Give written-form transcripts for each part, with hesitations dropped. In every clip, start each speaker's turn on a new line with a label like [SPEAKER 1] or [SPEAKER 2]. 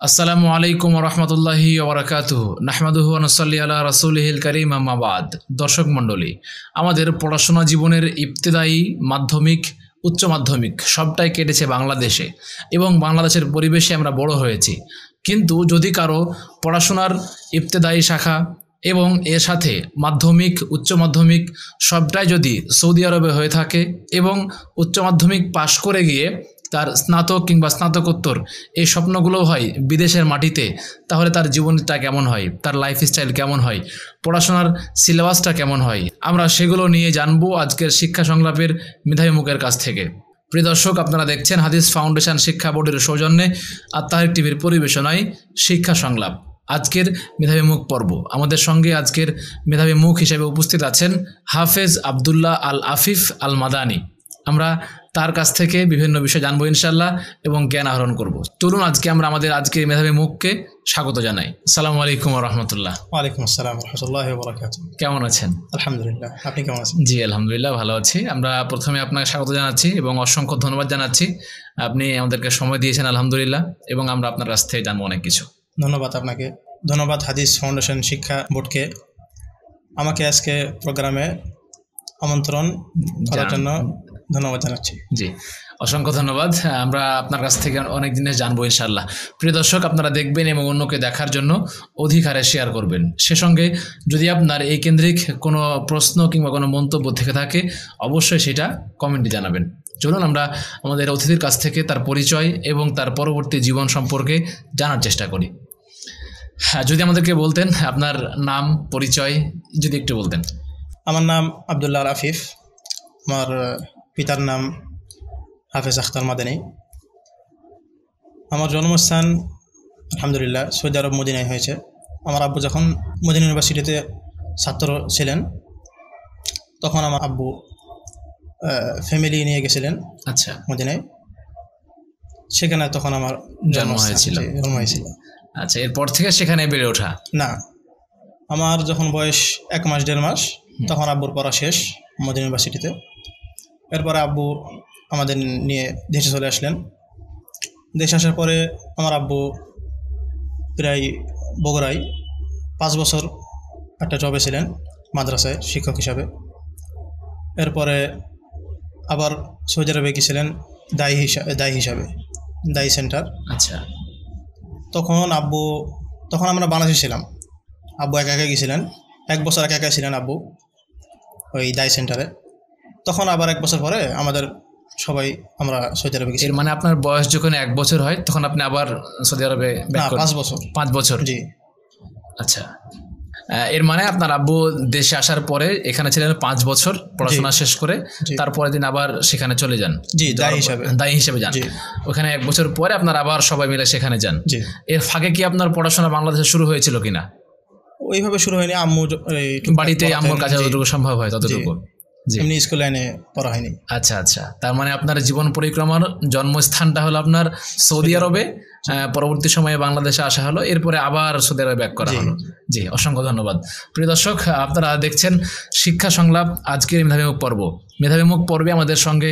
[SPEAKER 1] আসসালামু আলাইকুম ওয়া রাহমাতুল্লাহি ওয়া বারাকাতুহু নাহমাদুহু ওয়া নুসাল্লি আলা রাসূলিহিল কারীম আম্মা বাদ। দর্শক মণ্ডলী, আমাদের পড়াশোনা জীবনের ইবতেদায়ী, মাধ্যমিক, উচ্চ মাধ্যমিক সবটাই কেটেছে বাংলাদেশে এবং বাংলাদেশের পরিবেশে আমরা বড় হয়েছি। কিন্তু যদি কারো পড়াশোনার ইবতেদায়ী শাখা এবং এর সাথে মাধ্যমিক, উচ্চ মাধ্যমিক সবটাই যদি সৌদি আরবে হয়ে থাকে এবং উচ্চ মাধ্যমিক পাশ করে গিয়ে তার স্নাতক কিংবা স্নাতকোত্তর এই স্বপ্নগুলো হয় বিদেশের মাটিতে, তাহলে তার জীবনটা কেমন হয়, তার লাইফস্টাইল কেমন হয়, পড়াশোনার সিলেবাসটা কেমন হয়, আমরা সেগুলো নিয়ে জানবো আজকের শিক্ষা সংলাপের মেধাবী মুখের কাছ থেকে। প্রিয় দর্শক, আপনারা দেখছেন হাদিস ফাউন্ডেশন শিক্ষা বোর্ডের সৌজন্যে আত্মাহিক টিভির পরিবেশনায় শিক্ষা সংলাপ। আজকের মেধাবী মুখ পর্ব, আমাদের সঙ্গে আজকের মেধাবী মুখ হিসেবে উপস্থিত আছেন হাফেজ আবদুল্লাহ আল আফিফ আল মাদানী। আমরা তার কাছ থেকে বিভিন্ন বিষয় জানবো ইনশাল্লাহ এবং জ্ঞান আহরণ করব। চলুন আজকে আমরা আমাদের আজকের মেধাবী মুখকে স্বাগত জানাই। আসসালামু আলাইকুম ওয়া রাহমাতুল্লাহ।
[SPEAKER 2] ওয়ালাইকুম আসসালাম ওয়া রাহমাতুল্লাহি ওয়া বারাকাতুহু।
[SPEAKER 1] কেমন আছেন?
[SPEAKER 2] আলহামদুলিল্লাহ, আপনি কেমন আছেন?
[SPEAKER 1] জি আলহামদুলিল্লাহ ভালো আছি। আমরা প্রথমে আপনাকে স্বাগত জানাচ্ছি এবং অসংখ্য ধন্যবাদ জানাচ্ছি, আপনি আমাদেরকে সময় দিয়েছেন আলহামদুলিল্লাহ, এবং আমরা আপনার কাছ থেকে জানবো অনেক কিছু।
[SPEAKER 2] ধন্যবাদ আপনাকে, ধন্যবাদ হাদিস ফাউন্ডেশন শিক্ষা বোর্ডকে আমাকে আজকে প্রোগ্রামে আমন্ত্রণ করার জন্য ধন্যবাদ জানাচ্ছি।
[SPEAKER 1] জি অসংখ্য ধন্যবাদ। আমরা আপনার কাছ থেকে অনেক জিনিস জানবো ইনশাল্লাহ। প্রিয় দর্শক, আপনারা দেখবেন এবং অন্যকে দেখার জন্য অধিক হারে শেয়ার করবেন। সে সঙ্গে যদি আপনার এই কেন্দ্রিক কোনো প্রশ্ন কিংবা কোনো মন্তব্য থেকে থাকে অবশ্যই সেটা কমেন্টে জানাবেন। চলুন আমরা আমাদের অতিথির কাছ থেকে তার পরিচয় এবং তার পরবর্তী জীবন সম্পর্কে জানার চেষ্টা করি। হ্যাঁ, যদি আমাদেরকে বলতেন আপনার নাম, পরিচয় যদি একটু বলতেন।
[SPEAKER 2] আমার নাম আবদুল্লাহ আল আফিফ, আমার পিতার নাম হাফেজ আখতার মাদানী। আমার জন্মস্থান আলহামদুলিল্লাহ সৌদি আরব মদিনায় হয়েছে। আমার আব্বু যখন মদিনা ইউনিভার্সিটিতে ছাত্র ছিলেন তখন আমার আব্বু ফ্যামিলি নিয়ে গেছিলেন
[SPEAKER 1] আচ্ছা
[SPEAKER 2] মদিনায়, সেখানে তখন আমার
[SPEAKER 1] জন্ম হয়েছিল। আচ্ছা, এরপর থেকে সেখানে বেড়ে ওঠা?
[SPEAKER 2] না, আমার যখন বয়স 1 মাস 1.5 মাস তখন আব্বুর পড়া শেষ মদিনা ইউনিভার্সিটিতে। এরপরে আব্বু আমাদের নিয়ে দেশে চলে আসলেন। দেশে আসার পরে আমার আব্বু প্রায় বগুড়ায় 5 বছর একটা জবে ছিলেন, মাদ্রাসায় শিক্ষক হিসাবে। এরপরে আবার সৌদি আরবে গিয়েছিলেন দায়ী হিসাবে, দায়ী সেন্টার।
[SPEAKER 1] আচ্ছা,
[SPEAKER 2] তখন আমরা বাংলাদেশে ছিলাম। আব্বু একা একা গিয়েছিলেন, 1 বছর একা একা ছিলেন আব্বু ওই দায়ী সেন্টারে। তখন আবার 1 বছর পরে আমাদের সবাই আমরা সৌদি আরবে গেছি।
[SPEAKER 1] এর মানে আপনার বয়স যখন 1 বছর হয় তখন আপনি আবার সৌদি আরবে?
[SPEAKER 2] না, 5 বছর।
[SPEAKER 1] 5 বছর, জি। আচ্ছা, এর মানে আপনার আব্বু দেশে আসার পরে এখানে ছিলেন 5 বছর পড়াশোনা শেষ করে, তারপরে দিন আবার সেখানে চলে যান।
[SPEAKER 2] জি, দায়ী হিসেবে
[SPEAKER 1] যান। ওখানে 1 বছর পরে আপনার আবার সবাই মিলে সেখানে যান। এর ফাঁকে কি আপনার পড়াশোনা বাংলাদেশে শুরু হয়েছিল কিনা?
[SPEAKER 2] ওইভাবে শুরু হয়নি, আম্মু
[SPEAKER 1] বাড়িতে আম্মুর কাছে যতটুকু সম্ভব হয় ততটুকু,
[SPEAKER 2] এমনি স্কুল লাইনে পড়া হয়নি।
[SPEAKER 1] আচ্ছা আচ্ছা, তার মানে আপনার জীবন পরিক্রমার জন্মস্থানটা হলো আপনার সৌদি আরবে, পরবর্তী সময়ে বাংলাদেশে আসা হলো, এরপরে আবার সৌদি আরবে ব্যাক করা হলো। জি অসংখ্য ধন্যবাদ। প্রিয় দর্শক, আপনারা দেখছেন শিক্ষা সংলাপ আজকের মেধাবী মুখ পর্ব। মেধাবী মুখ পর্বে আমাদের সঙ্গে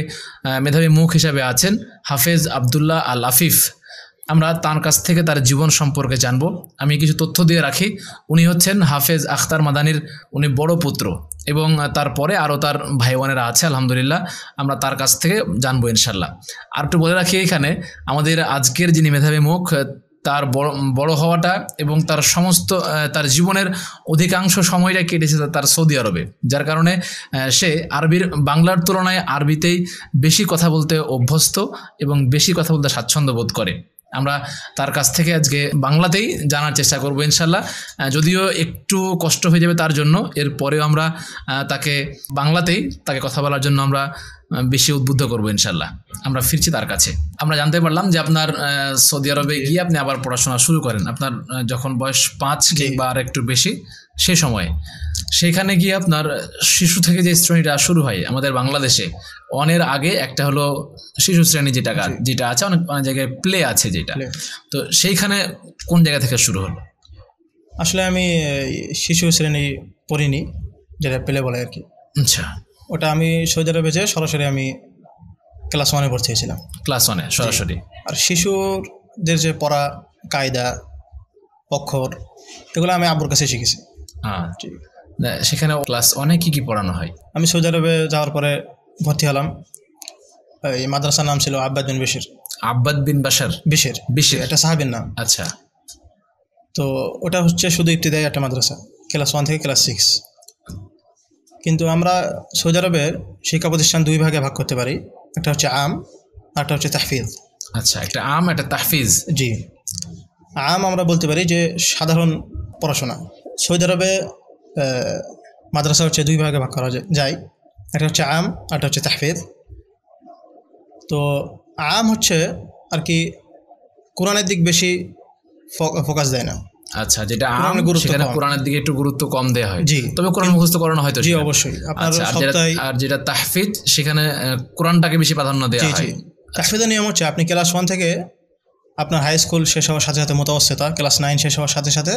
[SPEAKER 1] মেধাবী মুখ হিসাবে আছেন হাফেজ আবদুল্লাহ আল আফিফ। আমরা তার কাছ থেকে তার জীবন সম্পর্কে জানবো। আমি কিছু তথ্য দিয়ে রাখি। উনি হচ্ছেন হাফেজ আখতার মাদানীর উনি বড় পুত্র, এবং তারপরে আরও তার ভাই বোনেরা আছে আলহামদুলিল্লাহ, আমরা তার কাছ থেকে জানবো ইনশাল্লাহ। আর একটু বলে রাখি, এখানে আমাদের আজকের যিনি মেধাবী মুখ, তার বড় হওয়াটা এবং তার সমস্ত তার জীবনের অধিকাংশ সময়টা কেটেছে তার সৌদি আরবে, যার কারণে সে বাংলার তুলনায় আরবিতেই বেশি কথা বলতে অভ্যস্ত এবং বেশি কথা বলতে স্বাচ্ছন্দ্য বোধ করে। আমরা তার কাছ থেকে আজকে বাংলাতেই জানার চেষ্টা করবো ইনশাল্লাহ, যদিও একটু কষ্ট হয়ে যাবে তার জন্য। এরপরেও আমরা বাংলাতেই তাকে কথা বলার জন্য আমরা বেশি উদ্বুদ্ধ করবো ইনশাল্লাহ। আমরা ফিরছি তার কাছে। আমরা জানতে পারলাম যে আপনার সৌদি আরবে গিয়ে আপনি আবার পড়াশোনা শুরু করেন আপনার যখন বয়স 5 কিংবা আর একটু বেশি, সে সময়ে সেখানে গিয়ে আপনার শিশু থেকে যে শ্রেণীটা শুরু হয় আমাদের বাংলাদেশে, অনের আগে একটা হলো শিশু শ্রেণী যেটা আছে, অনেক জায়গায় প্লে আছে যেটা, তো সেইখানে কোন জায়গা থেকে শুরু হলো?
[SPEAKER 2] আসলে আমি শিশু শ্রেণী পড়িনি, যেটা প্লে বলে আর কি।
[SPEAKER 1] আচ্ছা,
[SPEAKER 2] ওটা আমি সৌদি আরবে যেয়ে সরাসরি আমি ক্লাস 1-এ ভর্তি হয়েছিলাম।
[SPEAKER 1] ক্লাস 1-এ সরাসরি?
[SPEAKER 2] আর শিশুদের যে পড়া কায়দা, অক্ষর, এগুলো আমি আব্বুর কাছে শিখেছি।
[SPEAKER 1] সেখানে ক্লাস অনেক কি পড়ানো হয়?
[SPEAKER 2] আমি সৌদি আরবে যাওয়ার পরে ভর্তি হলাম। এই মাদ্রাসার নাম ছিল আব্বাদ বিন বিশির।
[SPEAKER 1] আব্বাদ বিন বাশার?
[SPEAKER 2] বিশির, বিশির এটা সাহাবীর নাম।
[SPEAKER 1] আচ্ছা।
[SPEAKER 2] তো ওটা হচ্ছে শুধু ইবতিদায়ী একটা মাদ্রাসা, ক্লাস 1 থেকে ক্লাস 6। কিন্তু আমরা সৌদি আরবের শিক্ষা প্রতিষ্ঠান 2 ভাগে ভাগ করতে পারি, একটা হচ্ছে আম, একটা হচ্ছে তাহফিজ।
[SPEAKER 1] আচ্ছা, একটা আম, একটা তাহফিজ।
[SPEAKER 2] জি, আম আমরা বলতে পারি যে সাধারণ পড়াশোনা। সৌদি আরবে মাদ্রাসা হচ্ছে 2 ভাগে ভাগ করা যায়, একটা হচ্ছে আম, একটা হচ্ছে তাহফিজ। তো আম হচ্ছে আর কি কোরআনের দিক বেশি ফোকাস দেয় না।
[SPEAKER 1] আচ্ছা, যেটা আম সেখানে কোরআনের দিকে একটু গুরুত্ব কম দেওয়া হয়।
[SPEAKER 2] জি,
[SPEAKER 1] তবে কোরআন মুখস্থ করানো হয়তো।
[SPEAKER 2] জি অবশ্যই।
[SPEAKER 1] আর যেটা তাহফিজ সেখানে কোরআনটাকে বেশি প্রাধান্য দেওয়া হয়।
[SPEAKER 2] তাহফিজের নিয়ম হচ্ছে আপনি ক্লাস 1 থেকে আপনার হাই স্কুল শেষ হওয়ার সাথে সাথে মুতাওয়াসসিতা, ক্লাস 9 শেষ হওয়ার সাথে সাথে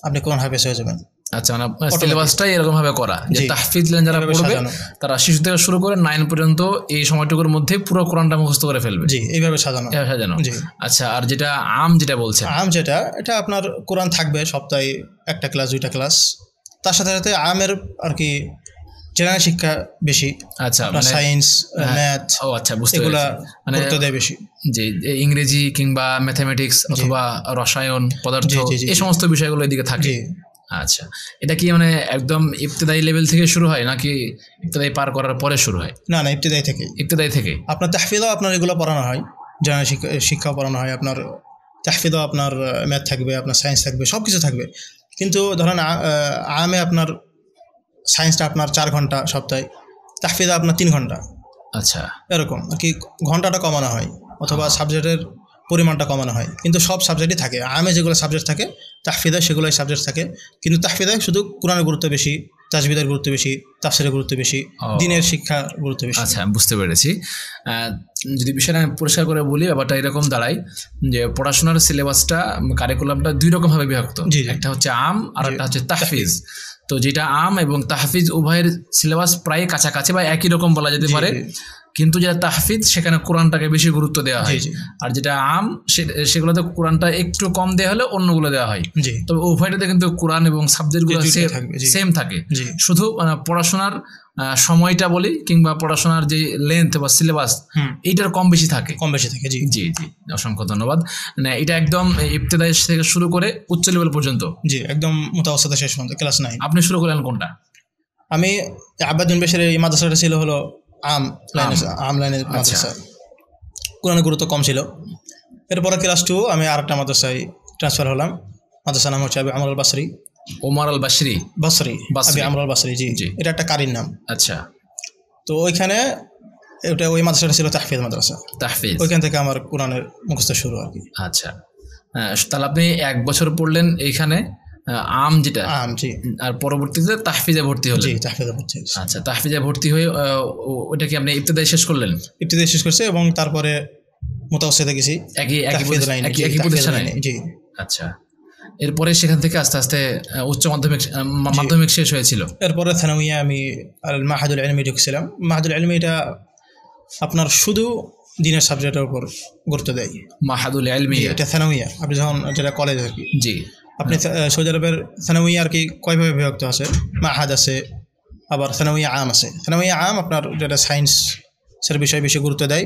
[SPEAKER 2] আপনি কোরআন হাফেজ হয়ে যাবেন।
[SPEAKER 1] আচ্ছা, মানে সিলেবাসটাই এরকম ভাবে করা যে তাহফিজ যারা পড়বে তারা শিশু থেকে শুরু করে 9 পর্যন্ত এই সময়টুকুর মধ্যে পুরো কোরআনটা মুখস্থ করে ফেলবে।
[SPEAKER 2] জি, এইভাবে সাজানো।
[SPEAKER 1] জি। আচ্ছা, আর যেটা আম যেটা বলছে,
[SPEAKER 2] আম এটা আপনার কোরআন থাকবে সপ্তাহে একটা ক্লাস 2টা ক্লাস, তার সাথে সাথে আমের আর কি জেনারেল শিক্ষা বেশি।
[SPEAKER 1] আচ্ছা,
[SPEAKER 2] মানে সায়েন্স, ম্যাথ,
[SPEAKER 1] আচ্ছা বুঝতে পেরেছি, মানে
[SPEAKER 2] গুরুত্ব দেয় বেশি।
[SPEAKER 1] যে ইংরেজি কিংবা ম্যাথামেটিক্স অথবা রসায়ন, পদার্থ, এই সমস্ত বিষয়গুলো এদিকে থাকে। আচ্ছা, এটা কি মানে একদম ইবতিদায়ী লেভেল থেকে শুরু হয় নাকি ইবতিদায়ী পার করার পরে শুরু হয়?
[SPEAKER 2] না, ইবতিদায়ী থেকে।
[SPEAKER 1] ইবতিদায়ী থেকে
[SPEAKER 2] আপনার তাহফিজও আপনার এগুলো পড়ানো হয়, জেনারেল শিক্ষা পড়ানো হয়। আপনার তাহফিজও আপনার ম্যাথ থাকবে, আপনার সায়েন্স থাকবে, সব কিছু থাকবে। কিন্তু ধরেন আমে আপনার সায়েন্সটা আপনার 4 ঘন্টা সপ্তাহে, তাহফিজে আপনার 3 ঘন্টা।
[SPEAKER 1] আচ্ছা, এরকম
[SPEAKER 2] আর কি ঘন্টাটা কমানো হয় অথবা সাবজেক্টের পরিমাণটা কমানো হয়, কিন্তু সব সাবজেক্টই থাকে। আমে যেগুলো সাবজেক্ট থাকে তাহফিজে সেগুলোই সাবজেক্ট থাকে, কিন্তু তাহফিজে শুধু কোরআনের গুরুত্ব বেশি, তাজবিদের গুরুত্ব বেশি, তাফসিরের গুরুত্ব বেশি, দ্বীনের শিক্ষার গুরুত্ব বেশি।
[SPEAKER 1] আচ্ছা, বুঝতে পেরেছি। যদি বিষয়টা আমি পরিষ্কার করে বলি, ব্যাপারটা এরকম দাঁড়ায় যে পড়াশোনার সিলেবাসটা, কারিকুলামটা 2 রকমভাবে বিভক্ত। একটা হচ্ছে আম আর একটা হচ্ছে তাহফিজ। তো যেটা আম এবং তাহফিজ উভয়ের সিলেবাস প্রায় কাছাকাছি বা একই রকম বলা যেতে পারে, কিন্তু যেটা তাহফিজ সেখানে কোরআনটাকে বেশি গুরুত্ব দেওয়া হয়, আর যেটা আম সেগুলোতে কোরআনটা একটু কম দেওয়া হলে অন্যগুলো দেওয়া হয়। তবে উভয়টাতে কিন্তু কোরআন এবং সাবজেক্টগুলো সেম থাকে, শুধু পড়াশোনার সময়টা বলি কিংবা পড়াশোনার যে লেন্থ বা সিলেবাস এইটার কম বেশি থাকে। জি জি জি, অসংখ্য ধন্যবাদ। মানে এটা একদম ইবতিদায়ী থেকে শুরু করে উচ্চ লেভেল পর্যন্ত।
[SPEAKER 2] জি, একদম মুতাওয়াসসিতা শেষ পর্যন্ত ক্লাস 9।
[SPEAKER 1] আপনি শুরু করলেন কোনটা?
[SPEAKER 2] আমি আব্বাদ বিন বিশির এই মাদ্রাসাটা ছিল হলো আম লাইনের মাদ্রাসা, কোরআনের গুরুত্ব কম ছিল। এরপরে ক্লাস 2 আমি আরেকটা মাদ্রাসায় ট্রান্সফার হলাম। মাদ্রাসার নাম হচ্ছে আবু আমর আল বাসরি।
[SPEAKER 1] ওমর আল বাসরি?
[SPEAKER 2] আবু আমর আল বাসরি। জি, এটা একটা কারির নাম।
[SPEAKER 1] আচ্ছা,
[SPEAKER 2] তো ওইখানে ওই মাদ্রাসাটা ছিল তাহফিজ মাদ্রাসা।
[SPEAKER 1] তাহফিজ,
[SPEAKER 2] ওইখান থেকে আমার কোরআনের মুখস্থ শুরু আর কি।
[SPEAKER 1] আচ্ছা, তাহলে আপনি 1 বছর পড়লেন এইখানে আম যেটা,
[SPEAKER 2] জি,
[SPEAKER 1] আর পরবর্তীতে তাহফিজে ভর্তি হলেন?
[SPEAKER 2] জি, তাহফিজে ভর্তি।
[SPEAKER 1] আচ্ছা, তাহফিজে ভর্তি হয়ে ওটা কি আপনি ইবতিদায়ী শেষ করলেন?
[SPEAKER 2] ইবতিদায়ী শেষ করছে এবং তারপরে মুতাওয়াসসিতা গেছি একই প্রতিষ্ঠানে। জি,
[SPEAKER 1] আচ্ছা। এরপরে সেখান থেকে আস্তে আস্তে উচ্চ মাধ্যমিক শেষ হয়েছিল।
[SPEAKER 2] এরপরে থানাউইয়া আমি মাহাদুল ইলমি ঢুকছিলাম। মাহাদুল ইলমি এটা আপনার শুধু দ্বীনের সাবজেক্টের উপর গুরুত্ব দেয়। মাহাদুল ইলমি এটা থানাউইয়া, আপনি যখন যেটা কলেজ আর কি। জি, আপনি সৌদি আরবের থানাউইয়া আর কি কয়ভাবে বিভক্ত আছে, মাহাদ আছে, আবার থানাউইয়া আম আছে। থানাউইয়া আম আপনার যেটা সায়েন্সের বিষয়ে বেশি গুরুত্ব দেয়,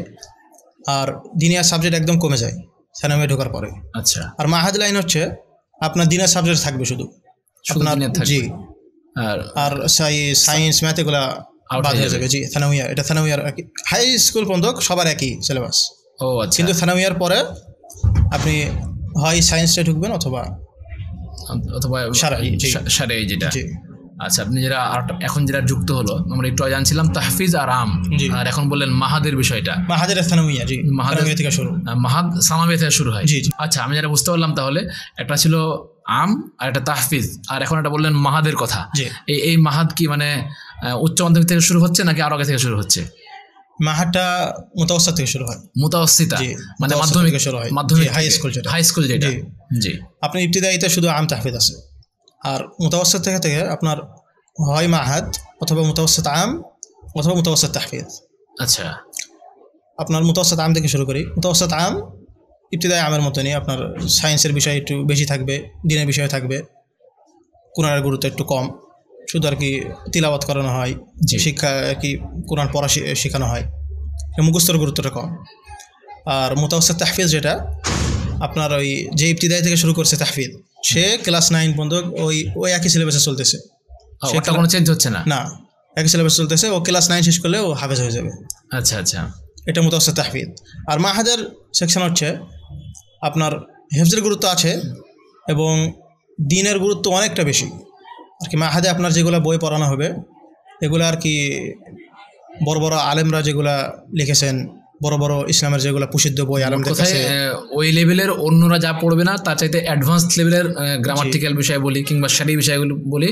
[SPEAKER 2] আর দ্বীনিয়া সাবজেক্ট একদম কমে যায় থানাউইয়া ঢোকার পরে। আচ্ছা, আর মাহাদ লাইন হচ্ছে আপনার দ্বীনের সাবজেক্ট থাকবে শুধু আপনার। জি, আর সায়েন্স ম্যাথ এগুলা বাদ হয়ে যাবে। জি, থানাউইয়া এটা থানাউইয়ার হাই স্কুল পর্যন্ত সবার একই সিলেবাস। ও আচ্ছা, কিন্তু থানাউইয়ার পরে আপনি হয় সায়েন্সে ঢুকবেন অথবা শারঈ যেটা। আচ্ছা, আপনি যারা এখন যেটা যুক্ত হলো, আমরা একটু জানছিলাম তাহফিজ আর আম, আর এখন বললেন মাহাদের বিষয়টা। মাহাদের থানাউইয়া, জি, মাহাদের থেকে শুরু, মাহাদ সামাবিয়া থেকে শুরু হয়। জি, আচ্ছা, আমি যেটা বুঝতে পারলাম তাহলে একটা ছিল আম আর একটা তাহফিজ, আর এখন একটা বললেন মাহাদের কথা। এই মাহাদ কি মানে উচ্চ মাধ্যমিক থেকে শুরু হচ্ছে নাকি আরো আগে থেকে শুরু হচ্ছে? মাহাদটা মুতাওয়াসসিতা থেকে শুরু হয়। মুতাওয়াসসিতা মানে মাধ্যমিক থেকে শুরু হয়, মাধ্যমিক হাই স্কুল যেটা। জি, আপনি ইবতিদায়ীতে শুধু আম তাহফিজ আছে, আর মুতাওয়াসসিত থেকে আপনার হয় মাহাদ অথবা মুতাওয়াসসিত আম অথবা মুতাওয়াসসিত তাহফিজ। আচ্ছা, আপনার মুতাওয়াসসিত আম থেকে শুরু করি। মুতাওয়াসসিত আম ইবতিদাই আমের মতনই আপনার সায়েন্সের বিষয় একটু বেশি থাকবে, দিনের বিষয় থাকবে, কোরআনের গুরুত্ব একটু কম, শুধু আর কি তিলাওয়াত করানো হয়, শিক্ষা আর কি কোরআন পড়া শেখানো হয়, মুখস্থর গুরুত্বটা কম। আর মুতাওয়াসসিত তাহফিজ যেটা আপনার ওই যে ইবতিদাই থেকে শুরু করছে তাহফিজ, সে ক্লাস 9 পর্যন্ত ওই একই সিলেবাসে চলতেছে,
[SPEAKER 1] সেটা কোনো চেঞ্জ হচ্ছে না,
[SPEAKER 2] না একই সিলেবাস চলতেছে, ও ক্লাস 9 শেষ করলে ও হাফেজ হয়ে যাবে।
[SPEAKER 1] আচ্ছা আচ্ছা,
[SPEAKER 2] এটা মুতাওয়াসসিত তাহফিজ। আর মাহাদের সেকশন হচ্ছে আপনার হেফজের গুরুত্ব আছে এবং দ্বীনের গুরুত্ব অনেকটা বেশি আর কি। মাহাদে আপনার যেগুলো বই পড়ানো হবে এগুলো আর কি বড় বড় আলেমরা যেগুলা লিখেছেন, বড় বড় ইসলামের যেগুলো প্রসিদ্ধ বই আলেমদের কাছে,
[SPEAKER 1] ওই লেভেলের অন্যরা যা পড়বে না তার চাইতে অ্যাডভান্স লেভেলের গ্রামাটিক্যাল বিষয় বলি কিংবা শারীরিক বিষয়গুলো বলি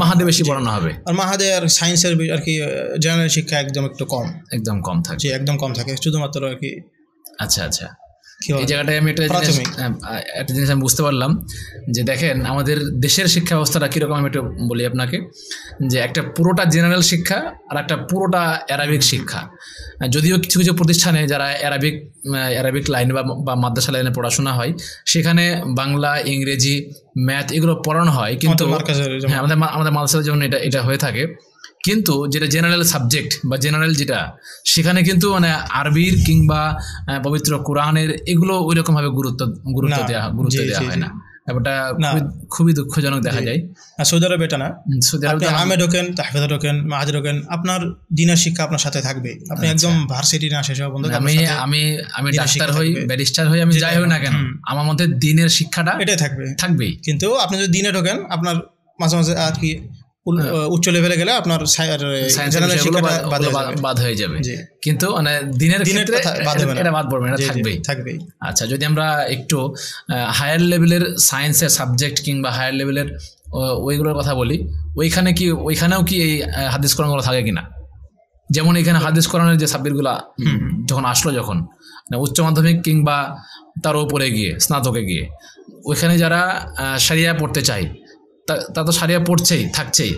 [SPEAKER 1] মাহাদে বেশি পড়ানো হবে। আর
[SPEAKER 2] মাহাদে আর সায়েন্সের আর কি জেনারেল শিক্ষা একদম একটু কম,
[SPEAKER 1] একদম কম থাকে,
[SPEAKER 2] জি একদম কম থাকে, শুধুমাত্র আর কি।
[SPEAKER 1] আচ্ছা আচ্ছা, এই জায়গাটায় আমি একটা জিনিস আমি বুঝতে পারলাম যে দেখেন আমাদের দেশের শিক্ষা ব্যবস্থাটা কীরকম। আমি একটু বলি আপনাকে যে একটা পুরোটা জেনারেল শিক্ষা আর একটা পুরোটা অ্যারাবিক শিক্ষা। যদিও কিছু কিছু প্রতিষ্ঠানে যারা অ্যারাবিক লাইন বা মাদ্রাসা লাইনে পড়াশোনা হয় সেখানে বাংলা, ইংরেজি, ম্যাথ এগুলো পড়ানো হয়, কিন্তু হ্যাঁ আমাদের মাদ্রাসার যেমন এটা হয়ে থাকে, কিন্তু যেটা জেনারেল সাবজেক্ট বা জেনারেল যেটা সেখানে কিন্তু মানে আরবির কিংবা পবিত্র কোরআনের এগুলো ওই রকম ভাবে গুরুত্ব দেওয়া হয় না। ব্যাপারটা খুবই দুঃখজনক দেখা যায়।
[SPEAKER 2] সৌদি আরবে এটা না, সৌদি আরবে আমে ঢোকেন, তাহফিজে ঢোকেন, মাহাদে ঢোকেন, আপনার দ্বীনের শিক্ষা আপনার সাথে থাকবে। আপনি একদম ভার্সিটি না শেষ হওয়া পর্যন্ত
[SPEAKER 1] আমি ডাক্তার হই, ব্যারিস্টার হই, আমি যাই হই না কেন আমার মধ্যে দ্বীনের শিক্ষাটা এটাই থাকবেই।
[SPEAKER 2] কিন্তু আপনি যদি দ্বীনে ঢোকেন আপনার মাঝে মাঝে আর কি উচ্চ লেভেলে গেলে আপনার
[SPEAKER 1] বাদ হয়ে যাবে, কিন্তু মানে দিনের ক্ষেত্রে এটা বাদ পড়বে, এটা থাকবেই। আচ্ছা, যদি আমরা একটু হায়ার লেভেলের সায়েন্সের সাবজেক্ট কিংবা হায়ার লেভেলের ওইগুলোর কথা বলি, ওইখানেও কি এই হাদিস কোরআনগুলো থাকে কিনা? যেমন এখানে হাদিস কোরআনের যে সাবজেক্টগুলো যখন আসলো, যখন উচ্চ মাধ্যমিক কিংবা তার উপরে গিয়ে স্নাতকে গিয়ে ওইখানে যারা শরিয়া পড়তে চায় তা তো শরিয়া পড়ছেই থাকছেই,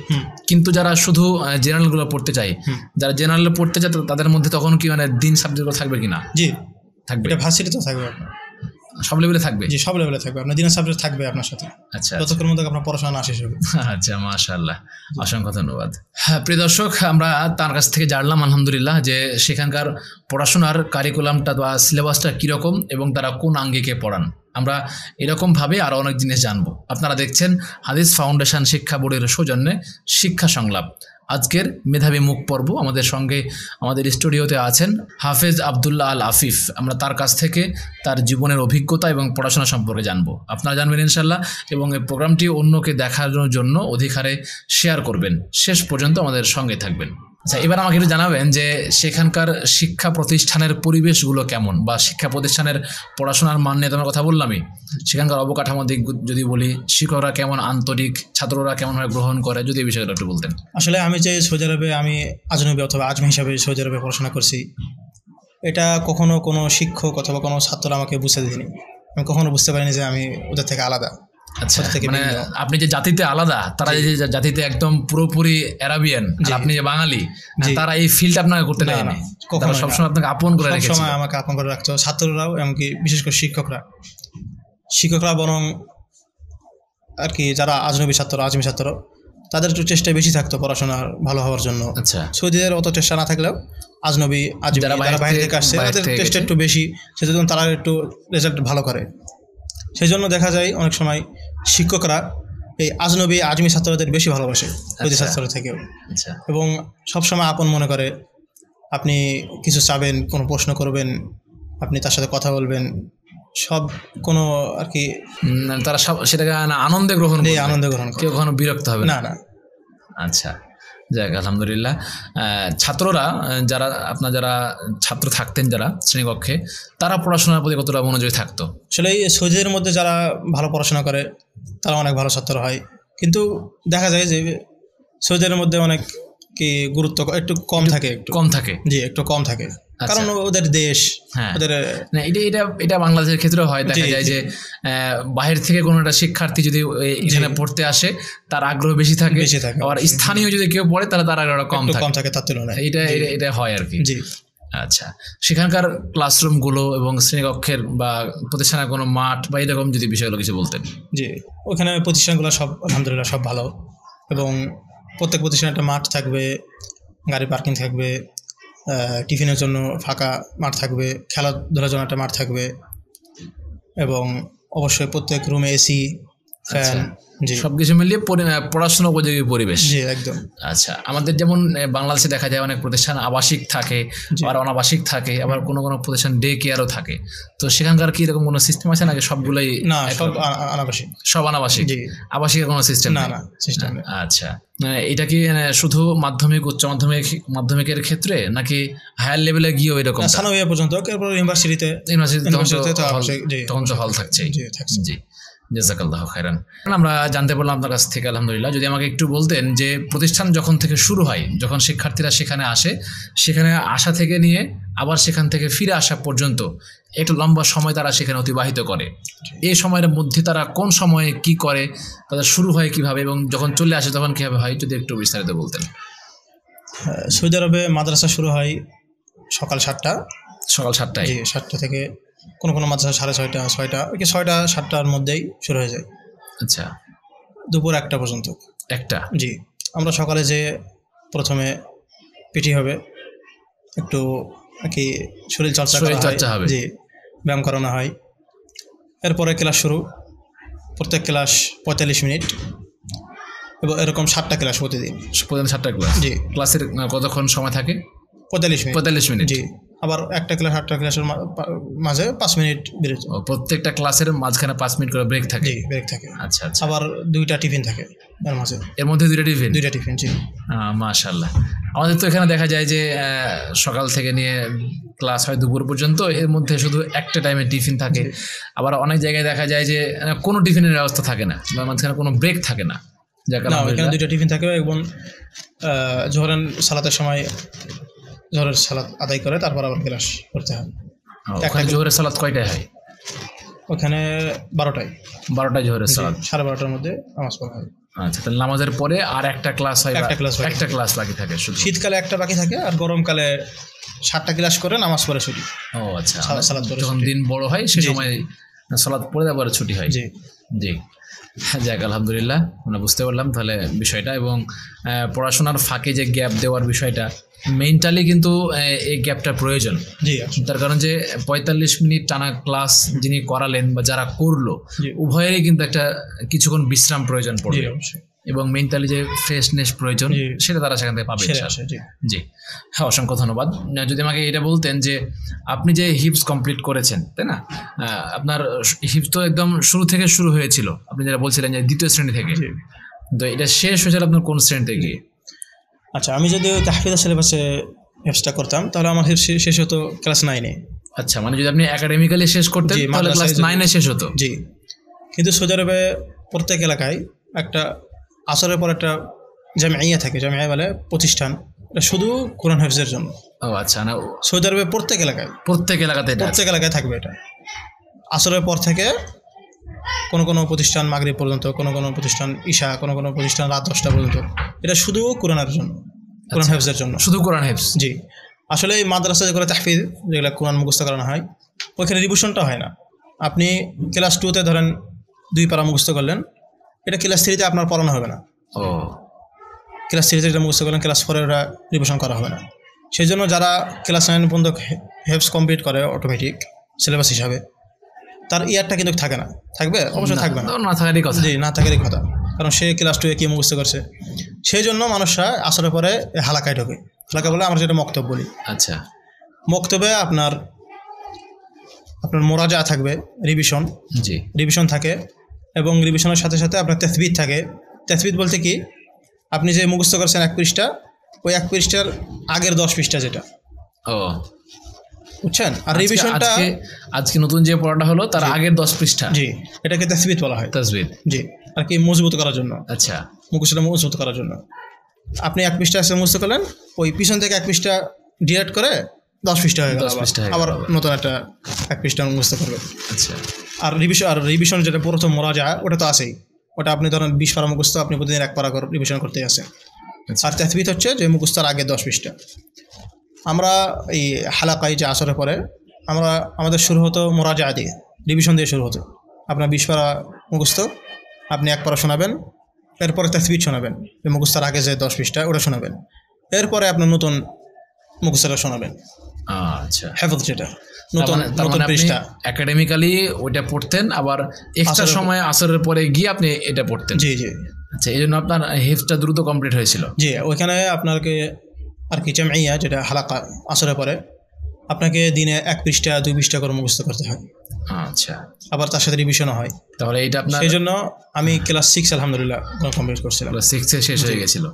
[SPEAKER 1] কিন্তু যারা শুধু জেনারেলগুলো পড়তে চায়, যারা জেনারেল পড়তে চায় তাদের মধ্যে তখন কি মানে দিন সাবজেক্টগুলো থাকবে কিনা?
[SPEAKER 2] জি থাকবে, এটা ভার্সিটি তো থাকবে,
[SPEAKER 1] সব লেভেলে থাকবে।
[SPEAKER 2] জি সব লেভেলে থাকবে, আপনার দিনের সাবজেক্ট থাকবে আপনার সাথে। আচ্ছা, যতক্ষণ মধ্যে আপনার পড়াশোনা না শেষ হবে।
[SPEAKER 1] আচ্ছা, মাশাআল্লাহ, অসংখ্য ধন্যবাদ। হ্যাঁ প্রিয় দর্শক, আমরা তার কাছ থেকে জানলাম আলহামদুলিল্লাহ যে সেখানকার পড়াশোনার কারিকুলামটা বা সিলেবাসটা কীরকম এবং তারা কোন আঙ্গিকে পড়ান। আমরা এরকমভাবে আরও অনেক জিনিস জানবো। আপনারা দেখছেন হাদিস ফাউন্ডেশন শিক্ষা বোর্ডের সৌজন্যে শিক্ষা সংলাপ। আজকের মেধাবী মুখ পর্ব, আমাদের সঙ্গে আমাদের স্টুডিওতে আছেন হাফেজ আবদুল্লাহ আল আফিফ। আমরা তার কাছ থেকে তার জীবনের অভিজ্ঞতা এবং পড়াশোনা সম্পর্কে জানবো। আপনারা জানবেন ইনশাল্লাহ, এবং এই প্রোগ্রামটি অন্যকে দেখানোর জন্য অধিকারে শেয়ার করবেন। শেষ পর্যন্ত আমাদের সঙ্গে থাকবেন। আচ্ছা, এবার আমাকে একটু জানাবেন যে সেখানকার শিক্ষা প্রতিষ্ঠানের পরিবেশগুলো কেমন, বা শিক্ষা প্রতিষ্ঠানের পড়াশোনার মান নিয়ে তোমার কথা বললামই, সেখানকার অবকাঠামো দিক যদি বলি, শিক্ষকরা কেমন আন্তরিক, ছাত্ররা কেমনভাবে গ্রহণ করে, যদি এই বিষয়গুলো একটু বলতেন।
[SPEAKER 2] আসলে আমি যে সৌদি আরবে আমি আজনবী অথবা আজমি হিসাবে সৌদি আরবে পড়াশোনা করছি, এটা কখনো কোনো শিক্ষক অথবা কোনো ছাত্র আমাকে বুঝতে দেয়নি। আমি কখনো বুঝতে পারিনি যে আমি ওদের থেকে আলাদা।
[SPEAKER 1] আচ্ছা, মানে আপনি যে জাতিতে আলাদা, তারা যে জাতিতে একদম পুরোপুরি আরাবিয়ান, আপনি যে বাঙালি, তারা এই ফিল্ড আপনাকে করতে দেয় না, কখনো সবসময় আপনাকে আপন করে রেখেছে।
[SPEAKER 2] সবসময় আমাকে আপন করে রাখতো, ছাত্ররাও, এমনকি বিশেষ করে শিক্ষকরা বরং আর কি যারা আজনবী ছাত্র, আজমি ছাত্র, তাদের একটু চেষ্টা বেশি থাকতো পড়াশোনার ভালো হওয়ার জন্য।
[SPEAKER 1] আচ্ছা,
[SPEAKER 2] সৌদিদের অত চেষ্টা না থাকলেও আজনবী যারা বাইরে থেকে আসছে তাদের চেষ্টা একটু বেশি, সেজন্য তারা একটু রেজাল্ট ভালো করে। সেই জন্য দেখা যায় অনেক সময় শিক্ষকরা এই আজনবী আজমি ছাত্রদের বেশি ভালোবাসে সৌদি ছাত্রদের থেকেও, এবং সবসময় আপন মনে করে। আপনি কিছু চাবেন, কোনো প্রশ্ন করবেন, আপনি তার সাথে কথা বলবেন, সব কোনো আর কি
[SPEAKER 1] তারা সব সেটাকে আনন্দে গ্রহণ করে, কেউ কখনো বিরক্ত হবে
[SPEAKER 2] না।
[SPEAKER 1] আচ্ছা, যাক আলহামদুলিল্লাহ। ছাত্ররা যারা ছাত্র থাকতেন যারা শ্রেণীকক্ষে, তারা পড়াশোনার প্রতি কতটা মনোযোগী থাকতো?
[SPEAKER 2] আসলে এই সৌদিদের মধ্যে যারা ভালো পড়াশোনা করে তারা অনেক ভালো ছাত্র হয়, কিন্তু দেখা যায় যে সৌদিদের মধ্যে অনেক কি গুরুত্ব একটু কম থাকে। জি, একটু কম থাকে, কারণ ওদের দেশ।
[SPEAKER 1] হ্যাঁ, এটা বাংলাদেশের ক্ষেত্রেও হয়, দেখা যায় যে বাহির থেকে কোনো একটা শিক্ষার্থী যদি এখানে পড়তে আসে তার আগ্রহ বেশি থাকে, আর স্থানীয় যদি কেউ পড়ে তাহলে তার আগ্রহ কম থাকে তার তুলনায়। এটা হয় আর কি। জি, আচ্ছা, সেখানকার ক্লাসরুমগুলো এবং শ্রেণীকক্ষের বা প্রতিষ্ঠানের কোনো মাঠ বা এরকম যদি বিষয়গুলো কিছু বলতেন।
[SPEAKER 2] জি, ওখানে প্রতিষ্ঠানগুলো সব আলহামদুলিল্লাহ সব ভালো, এবং প্রত্যেক প্রতিষ্ঠানে একটা মাঠ থাকবে, গাড়ি পার্কিং থাকবে, টিফিনের জন্য ফাঁকা মাঠ থাকবে, খেলাধুলার জন্য একটা মাঠ থাকবে, এবং অবশ্যই প্রত্যেক রুমে এসি, ফ্যান। জি,
[SPEAKER 1] সবকিছু মিলিয়ে পড়াশোনা উপযোগী পরিবেশ।
[SPEAKER 2] জি একদম।
[SPEAKER 1] আচ্ছা, আমাদের যেমন বাংলাদেশে দেখা যায় অনেক প্রতিষ্ঠান আবাসিক থাকে, আবার অনাবাসিক থাকে, আবার কোনো কোনো প্রতিষ্ঠান ডে কেয়ারও থাকে। তো সেখানকার কি এরকম কোনো সিস্টেম আছে নাকি সবগুলোই?
[SPEAKER 2] না, সব আনাবাসিক।
[SPEAKER 1] সব আনাবাসিক?
[SPEAKER 2] জি,
[SPEAKER 1] আবাসিকের কোনো সিস্টেম
[SPEAKER 2] না, না সিস্টেম নেই।
[SPEAKER 1] আচ্ছা, এটা কি শুধু মাধ্যমিক উচ্চ মাধ্যমিকের ক্ষেত্রে নাকি হায়ার লেভেলে গিয়েও এরকম?
[SPEAKER 2] সানাউইয়া পর্যন্ত, এরপর ইউনিভার্সিটিতে
[SPEAKER 1] তখন তো হল থাকছে।
[SPEAKER 2] জি, থাকছে।
[SPEAKER 1] জি, জাযাকাল্লাহু খাইরান। আমরা জানতে পারলাম আপনার কাছ থেকে, আলহামদুলিল্লাহ। যদি আমাকে একটু বলতেন যে প্রতিষ্ঠান যখন থেকে শুরু হয়, যখন শিক্ষার্থীরা সেখানে আসে, সেখানে আসা থেকে নিয়ে আবার সেখান থেকে ফিরে আসা পর্যন্ত একটু লম্বা সময় তারা সেখানে অতিবাহিত করে, এই সময়ের মধ্যে তারা কোন সময়ে কি করে, তাদের শুরু হয় কিভাবে এবং যখন চলে আসে তখন কিভাবে হয়, যদি একটু বিস্তারিত বলতেন।
[SPEAKER 2] সৌদি আরবে মাদ্রাসা শুরু হয় সকাল 7টা।
[SPEAKER 1] সকাল 7টায়?
[SPEAKER 2] জি, 7টা থেকে কোনো কোনো মাদ্রাসা 6:30, 6টা, 6টা 7টার মধ্যেই শুরু হয়ে যায়।
[SPEAKER 1] আচ্ছা,
[SPEAKER 2] দুপুর 1টা পর্যন্ত।
[SPEAKER 1] 1টা?
[SPEAKER 2] জি, আমরা সকালে যে প্রথমে পিটি হবে, একটু আর কি শরীর চর্চা হবে। জি, ব্যায়াম করানো হয়। এরপরে ক্লাস শুরু, প্রত্যেক ক্লাস 45 মিনিট, এবং এরকম 7টা ক্লাস প্রতিদিন।
[SPEAKER 1] 7টা ক্লাস?
[SPEAKER 2] জি।
[SPEAKER 1] ক্লাসের কতক্ষণ সময় থাকে?
[SPEAKER 2] 45 মিনিট।
[SPEAKER 1] জি।
[SPEAKER 2] আবার একটা ক্লাস 8টা ক্লাসের মাঝে 5 মিনিট বিরতি।
[SPEAKER 1] প্রত্যেকটা ক্লাসের মাঝখানে 5 মিনিট করে ব্রেক থাকে?
[SPEAKER 2] জি, ব্রেক থাকে।
[SPEAKER 1] আচ্ছা আচ্ছা।
[SPEAKER 2] আবার 2টা টিফিন থাকে এর মাঝে।
[SPEAKER 1] এর মধ্যে 2টা টিফিন? 2টা
[SPEAKER 2] টিফিন, জি।
[SPEAKER 1] মাশাআল্লাহ। আমাদের তো এখানে দেখা যায় যে সকাল থেকে নিয়ে ক্লাস হয় দুপুর পর্যন্ত, এর মধ্যে শুধু একটা টাইমে টিফিন থাকে। আবার অনেক জায়গায় দেখা যায় যে কোনো টিফিনের ব্যবস্থা থাকে না, বা মাঝখানে কোনো ব্রেক থাকে না।
[SPEAKER 2] এখানে 2টা টিফিন থাকে, এবং জোহরের সালাতের সময় জোহরের সালাত আদায় করে তারপর আবার ক্লাস করতে হয়।
[SPEAKER 1] ওখানে জোহরের সালাত কয়টায় হয়?
[SPEAKER 2] ওখানে 12টায়।
[SPEAKER 1] 12টায় জোহরের সালাত?
[SPEAKER 2] 12:30টার মধ্যে নামাজ পড়া হয়।
[SPEAKER 1] আচ্ছা, তাহলে নামাজের পরে আর একটা ক্লাস হয়? একটা ক্লাস বাকি থাকে শুধু?
[SPEAKER 2] শীতকালে একটা বাকি থাকে, আর গরমকালে 7টা ক্লাস করে নামাজ পড়ে ছুটি।
[SPEAKER 1] ও আচ্ছা, যখন দিন বড় হয় সে সময় সালাত পড়ে তারপরে ছুটি হয়।
[SPEAKER 2] জি
[SPEAKER 1] জি। যাক, আলহামদুলিল্লাহ, আমরা বুঝতে পারলাম তাহলে বিষয়টা। এবং পড়াশোনার ফাঁকে যে গ্যাপ দেওয়ার বিষয়টা, মেন্টালি কিন্তু এই গ্যাপটা প্রয়োজন।
[SPEAKER 2] জি,
[SPEAKER 1] তার কারণ যে 45 মিনিট টানা ক্লাস যিনি করালেন বা যারা করলো, উভয়েরই কিন্তু একটা কিছুক্ষণ বিশ্রাম প্রয়োজন পড়বে, এবং মেন্টালি যে ফ্রেশনেস প্রয়োজন সেটা তারা সেখান থেকে পাবে। জি, হ্যাঁ, অসংখ্য ধন্যবাদ। যদি আমাকে এটা বলতেন যে আপনি যে হিপস কমপ্লিট করেছেন, তাই না, আপনার হিপস তো একদম শুরু থেকে শুরু হয়েছিল, আপনি যেটা বলছিলেন যে 2য় শ্রেণী থেকে, তো এটা শেষ হয়েছিল আপনার কোন শ্রেণীতে গিয়ে?
[SPEAKER 2] আচ্ছা, আমি যদি তাহফিজা সিলেবাসে হিপসটা করতাম তাহলে আমার হিপস শেষ হতো ক্লাস 9-এ।
[SPEAKER 1] আচ্ছা, মানে যদি আপনি একাডেমিক্যালি শেষ করতেন তাহলে ক্লাস 9-এ শেষ হতো?
[SPEAKER 2] জি, কিন্তু সৌদি আরবে প্রত্যেক এলাকায় একটা আসরের পর একটা জামিয়া থাকে, জামিয়া বলে প্রতিষ্ঠান, এটা শুধু কোরআন হিফজের জন্য।
[SPEAKER 1] ও আচ্ছা, না
[SPEAKER 2] সৌদি আরবে প্রত্যেক এলাকায় থাকবে এটা। আসরের পর থেকে কোনো কোনো প্রতিষ্ঠান মাগরিব পর্যন্ত, কোনো কোনো প্রতিষ্ঠান ঈশা, কোনো কোনো প্রতিষ্ঠান রাত 10টা পর্যন্ত, এটা শুধু কোরআনের জন্য, কোরআন হিফজের জন্য,
[SPEAKER 1] শুধু কোরআন হিফজ।
[SPEAKER 2] জি, আসলে এই মাদ্রাসা যেগুলো তাহফিজ, যেগুলো কোরআন মুখস্থ করানো হয়, ওইখানে রিভিশনটা হয় না। আপনি ক্লাস 2তে ধরেন 2 পারা মুখস্থ করলেন, এটা ক্লাস 3তে আপনার পড়ানো হবে না।
[SPEAKER 1] ও,
[SPEAKER 2] ক্লাস 3তে যেটা মুখস্থ করলেন ক্লাস 4-এ ওরা রিভিশন করা হবে না। সেই জন্য যারা ক্লাস 9 পর্যন্ত হেফজ কমপ্লিট করে অটোমেটিক সিলেবাস হিসাবে, তার ইয়ারটা কিন্তু থাকে না। থাকবে? অবশ্যই থাকবে না,
[SPEAKER 1] না থাকারই কথা।
[SPEAKER 2] জি, না থাকারই কথা, কারণ সে ক্লাস 2-এ কি মুখস্থ করছে। সেই জন্য মানুষরা আসলে পরে হালাকায় ঢোকে। হালাকা বলে আমরা যেটা মক্তব বলি।
[SPEAKER 1] আচ্ছা,
[SPEAKER 2] মক্তবে আপনার মোরাজা থাকবে, রিভিশন।
[SPEAKER 1] জি,
[SPEAKER 2] রিভিশন থাকে, এবং রিভিশনের সাথে সাথে আপনার তাসবিত থাকে। তাসবিত বলতে কি, আপনি যে মুখস্থ করছেন 1 পৃষ্ঠা, ওই 1 পৃষ্ঠার আগের 10 পৃষ্ঠা যেটা।
[SPEAKER 1] ও,
[SPEAKER 2] বুঝছেন? আর রিভিশনটা
[SPEAKER 1] আজকে নতুন যে পড়াটা হলো তার আগের 10 পৃষ্ঠা।
[SPEAKER 2] জি, এটাকে তাসবিত বলা হয়।
[SPEAKER 1] তাসবিত,
[SPEAKER 2] জি, আর কি মজবুত করার জন্য।
[SPEAKER 1] আচ্ছা,
[SPEAKER 2] মুখস্থটা মজবুত করার জন্য আপনি 1 পৃষ্ঠা মুখস্থ করলেন, ওই পিছন থেকে 1 পৃষ্ঠা ডিরেক্ট করে 10 পৃষ্ঠা হয়ে গেল, আবার নতুন একটা 1 পৃষ্ঠা মুখস্থ করবে।
[SPEAKER 1] আচ্ছা,
[SPEAKER 2] আর রিভিশন যেটা প্রথম মোরাজা, ওটা তো আছেই। ওটা আপনি ধরেন 20 পারা মুখস্থ, আপনি প্রতিদিন 1 পারা রিভিশন করতে আসেন। আর তাসবিত হচ্ছে যে মুখস্থর আগে 10 পৃষ্ঠা। আমরা এই হালাকায় যে আসরের পরে আমাদের শুরু হতো মোরাজা দিয়ে, রিভিশন দিয়ে শুরু হতো। আপনার 20 পারা মুখস্থ, আপনি 1 পারা শোনাবেন, এরপরে তাসবিহ শোনাবেন, মুখস্থের আগে যে 10 পৃষ্ঠা ওটা শোনাবেন, এরপরে আপনার নতুন মুখস্থটা শোনাবেন।
[SPEAKER 1] আচ্ছা,
[SPEAKER 2] হেফজ যেটা নতুন পৃষ্ঠা
[SPEAKER 1] একাডেমিক্যালি ওইটা পড়তেন, আবার এক্সট্রা সময় আসরের পরে গিয়ে আপনি এটা পড়তেন।
[SPEAKER 2] জি জি।
[SPEAKER 1] আচ্ছা, এই জন্য আপনার হেফজটা দ্রুত কমপ্লিট হয়েছিল।
[SPEAKER 2] জি, ওইখানে আপনাকে আর কি জামইয়া যেটা হালাকা আসরের পরে আপনাকে দিনে 1 পৃষ্ঠা 2 পৃষ্ঠা করে মুখস্থ করতে হয়।
[SPEAKER 1] আচ্ছা,
[SPEAKER 2] আবার তার সাথে রিভিশনও হয়।
[SPEAKER 1] তাহলে এইটা আপনার
[SPEAKER 2] সেই জন্য আমি ক্লাস 6 আলহামদুলিল্লাহ কমপ্লিট করছিলাম।
[SPEAKER 1] 6 শেষ হয়ে গেছিল।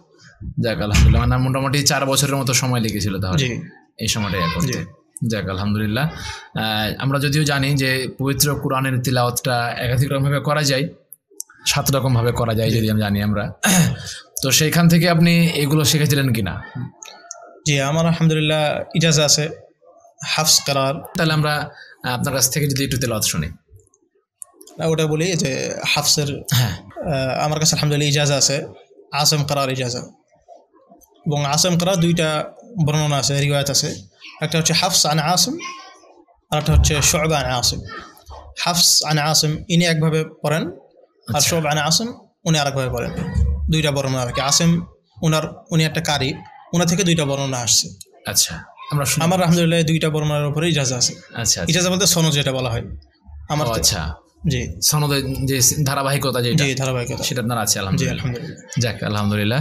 [SPEAKER 1] যাক আলহামদুলিল্লাহ, মানে মোটামুটি 4 বছরের মতো সময় লেগেছিল তাহলে এই সময়টা করতে। যাক আলহামদুলিল্লাহ। আমরা যদিও জানি যে পবিত্র কোরআনের তিলাওয়াতটা একাধিক রকমভাবে করা যায়, 7 রকমভাবে করা যায় যদি আমি জানি আমরা। তো সেইখান থেকে আপনি এগুলো শিখেছিলেন কিনা?
[SPEAKER 2] জি, আমার আলহামদুলিল্লাহ ইজাজা আছে হাফস করার।
[SPEAKER 1] তাহলে আমরা আপনার কাছ থেকে যদি একটু তেলাওয়াত শুনি।
[SPEAKER 2] ওটা বলি যে হাফসের,
[SPEAKER 1] হ্যাঁ,
[SPEAKER 2] আমার কাছে আলহামদুলিল্লাহ ইজাজা আছে, আসম করার ইজাজা। এবং আসম করার 2টা বর্ণনা আছে, রিওয়ায়াত আছে। একটা হচ্ছে হাফস আন আসম, আর একটা হচ্ছে শুবা আন আসম। হাফস আন আসম ইনি একভাবে পড়েন, আর শুবা আন আসম উনি আরেকভাবে পড়েন। 2টা বর্ণনা আর কি। আসম উনি একটা কারি, ওনার থেকে 2টা বর্ণনা আসছে।
[SPEAKER 1] আচ্ছা, আমার
[SPEAKER 2] আলহামদুলিল্লাহ 2টা বর্ণনার উপরে ইজাজা আছে।
[SPEAKER 1] আচ্ছা,
[SPEAKER 2] ইজাজা বলতে সনদ যেটা বলা হয় আমার।
[SPEAKER 1] আচ্ছা,
[SPEAKER 2] জি,
[SPEAKER 1] সনদের যে ধারাবাহিকতা যেটা,
[SPEAKER 2] জি ধারাবাহিকতা,
[SPEAKER 1] সেটা আপনার আছে আলহামদুলিল্লাহ। যাক আলহামদুলিল্লাহ।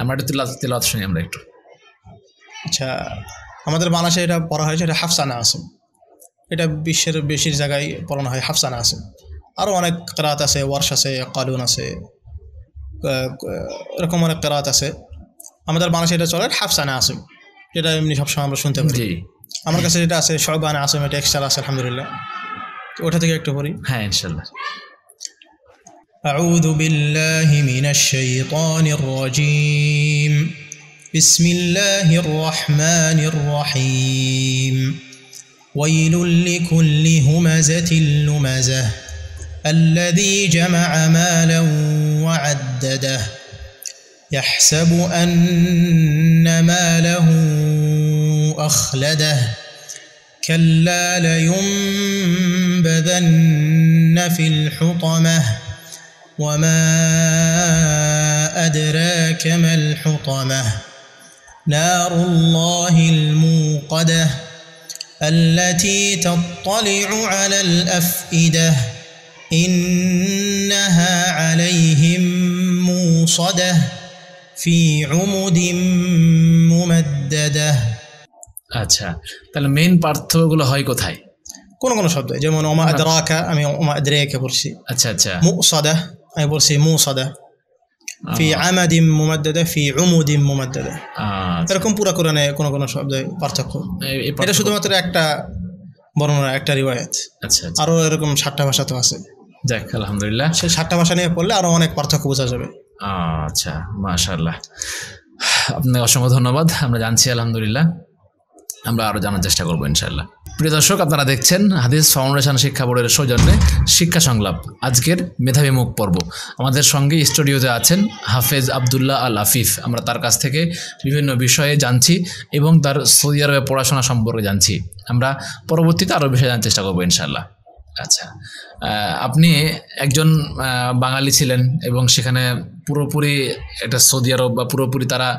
[SPEAKER 1] আমরা একটু তেলাওয়াত শুনি আমরা একটু।
[SPEAKER 2] আচ্ছা, আমাদের বাংলাদেশে এটা পড়া হয় এটা হাফস আন আসম। এটা বিশ্বের বেশির জায়গায় পড়ানো হয় হাফস আন আসম। আরও অনেক কেরাত আছে, ওয়ার্শ আছে, কালুন আছে, এরকম অনেক কেরাত আছে। আমাদের বাংলাদেশে এটা চলে হাফস আন আসম, যেটা এমনি সবসময় আমরা শুনতে পারি। আমার কাছে যেটা আছে শুবা আন আসম, এটা এক্সট্রা আছে আলহামদুলিল্লাহ। ওটা থেকে একটু পড়ি।
[SPEAKER 1] হ্যাঁ, ইনশাআল্লাহ।
[SPEAKER 2] আউযু বিল্লাহি মিনাশ শাইতানির রাজীম। বিসমিল্লাহির রহমানির রহিম। ওয়াইলুল লিকুল্লি হুমাযাতিল লুমাযাহ الذي جمع مالا وعدده يحسب أن ماله أخلده كلا لينبذن في الحطمة وما أدراك ما الحطمة نار الله الموقدة التي تطلع على الأفئدة إنها عليهم موصدة في عمد ممددة।
[SPEAKER 1] আচ্ছা, তাহলে মেইন পার্থক্যগুলো হয় কোথায়?
[SPEAKER 2] কোন কোন শব্দ, যেমন ওমা আদরাকা আমি ওমা আদরাকা বলছি।
[SPEAKER 1] আচ্ছা আচ্ছা।
[SPEAKER 2] মুসাদা আমি বলছি মুসাদা। ফি আমাদিম মুমাদ্দাদা ফি উমুদিম মুমাদ্দাদা। এরকম পুরো কোরআনে কোন কোন শব্দে পার্থক্য। এটা শুধুমাত্র একটা বর্ণনা, একটা রিওয়ায়াত।
[SPEAKER 1] আচ্ছা,
[SPEAKER 2] আরো এরকম 7টা ভাষা তো আছে।
[SPEAKER 1] যাক আলহামদুলিল্লাহ,
[SPEAKER 2] সেই 7টা ভাষা নিয়ে পড়লে আরো অনেক পার্থক্য বোঝা যাবে।
[SPEAKER 1] আচ্ছা, মাশাআল্লাহ, আপনাকে অসংখ্য ধন্যবাদ। আমরা জানছি আলহামদুলিল্লাহ, আমরা আরও জানার চেষ্টা করবো ইনশাআল্লাহ। প্রিয় দর্শক, আপনারা দেখছেন হাদিস ফাউন্ডেশন শিক্ষা বোর্ডের সৌজন্যে শিক্ষা সংলাপ আজকের মেধাবী মুখ পর্ব। আমাদের সঙ্গে স্টুডিওতে আছেন হাফেজ আবদুল্লাহ আল আফিফ। আমরা তার কাছ থেকে বিভিন্ন বিষয়ে জানছি এবং তার সৌদি আরবে পড়াশোনা সম্পর্কে জানছি। আমরা পরবর্তীতে আরও বিষয়ে জানার চেষ্টা করবো ইনশাআল্লাহ। আচ্ছা, আপনি একজন বাঙালি ছিলেন এবং সেখানে পুরোপুরি একটা সৌদি আরব বা পুরোপুরি তারা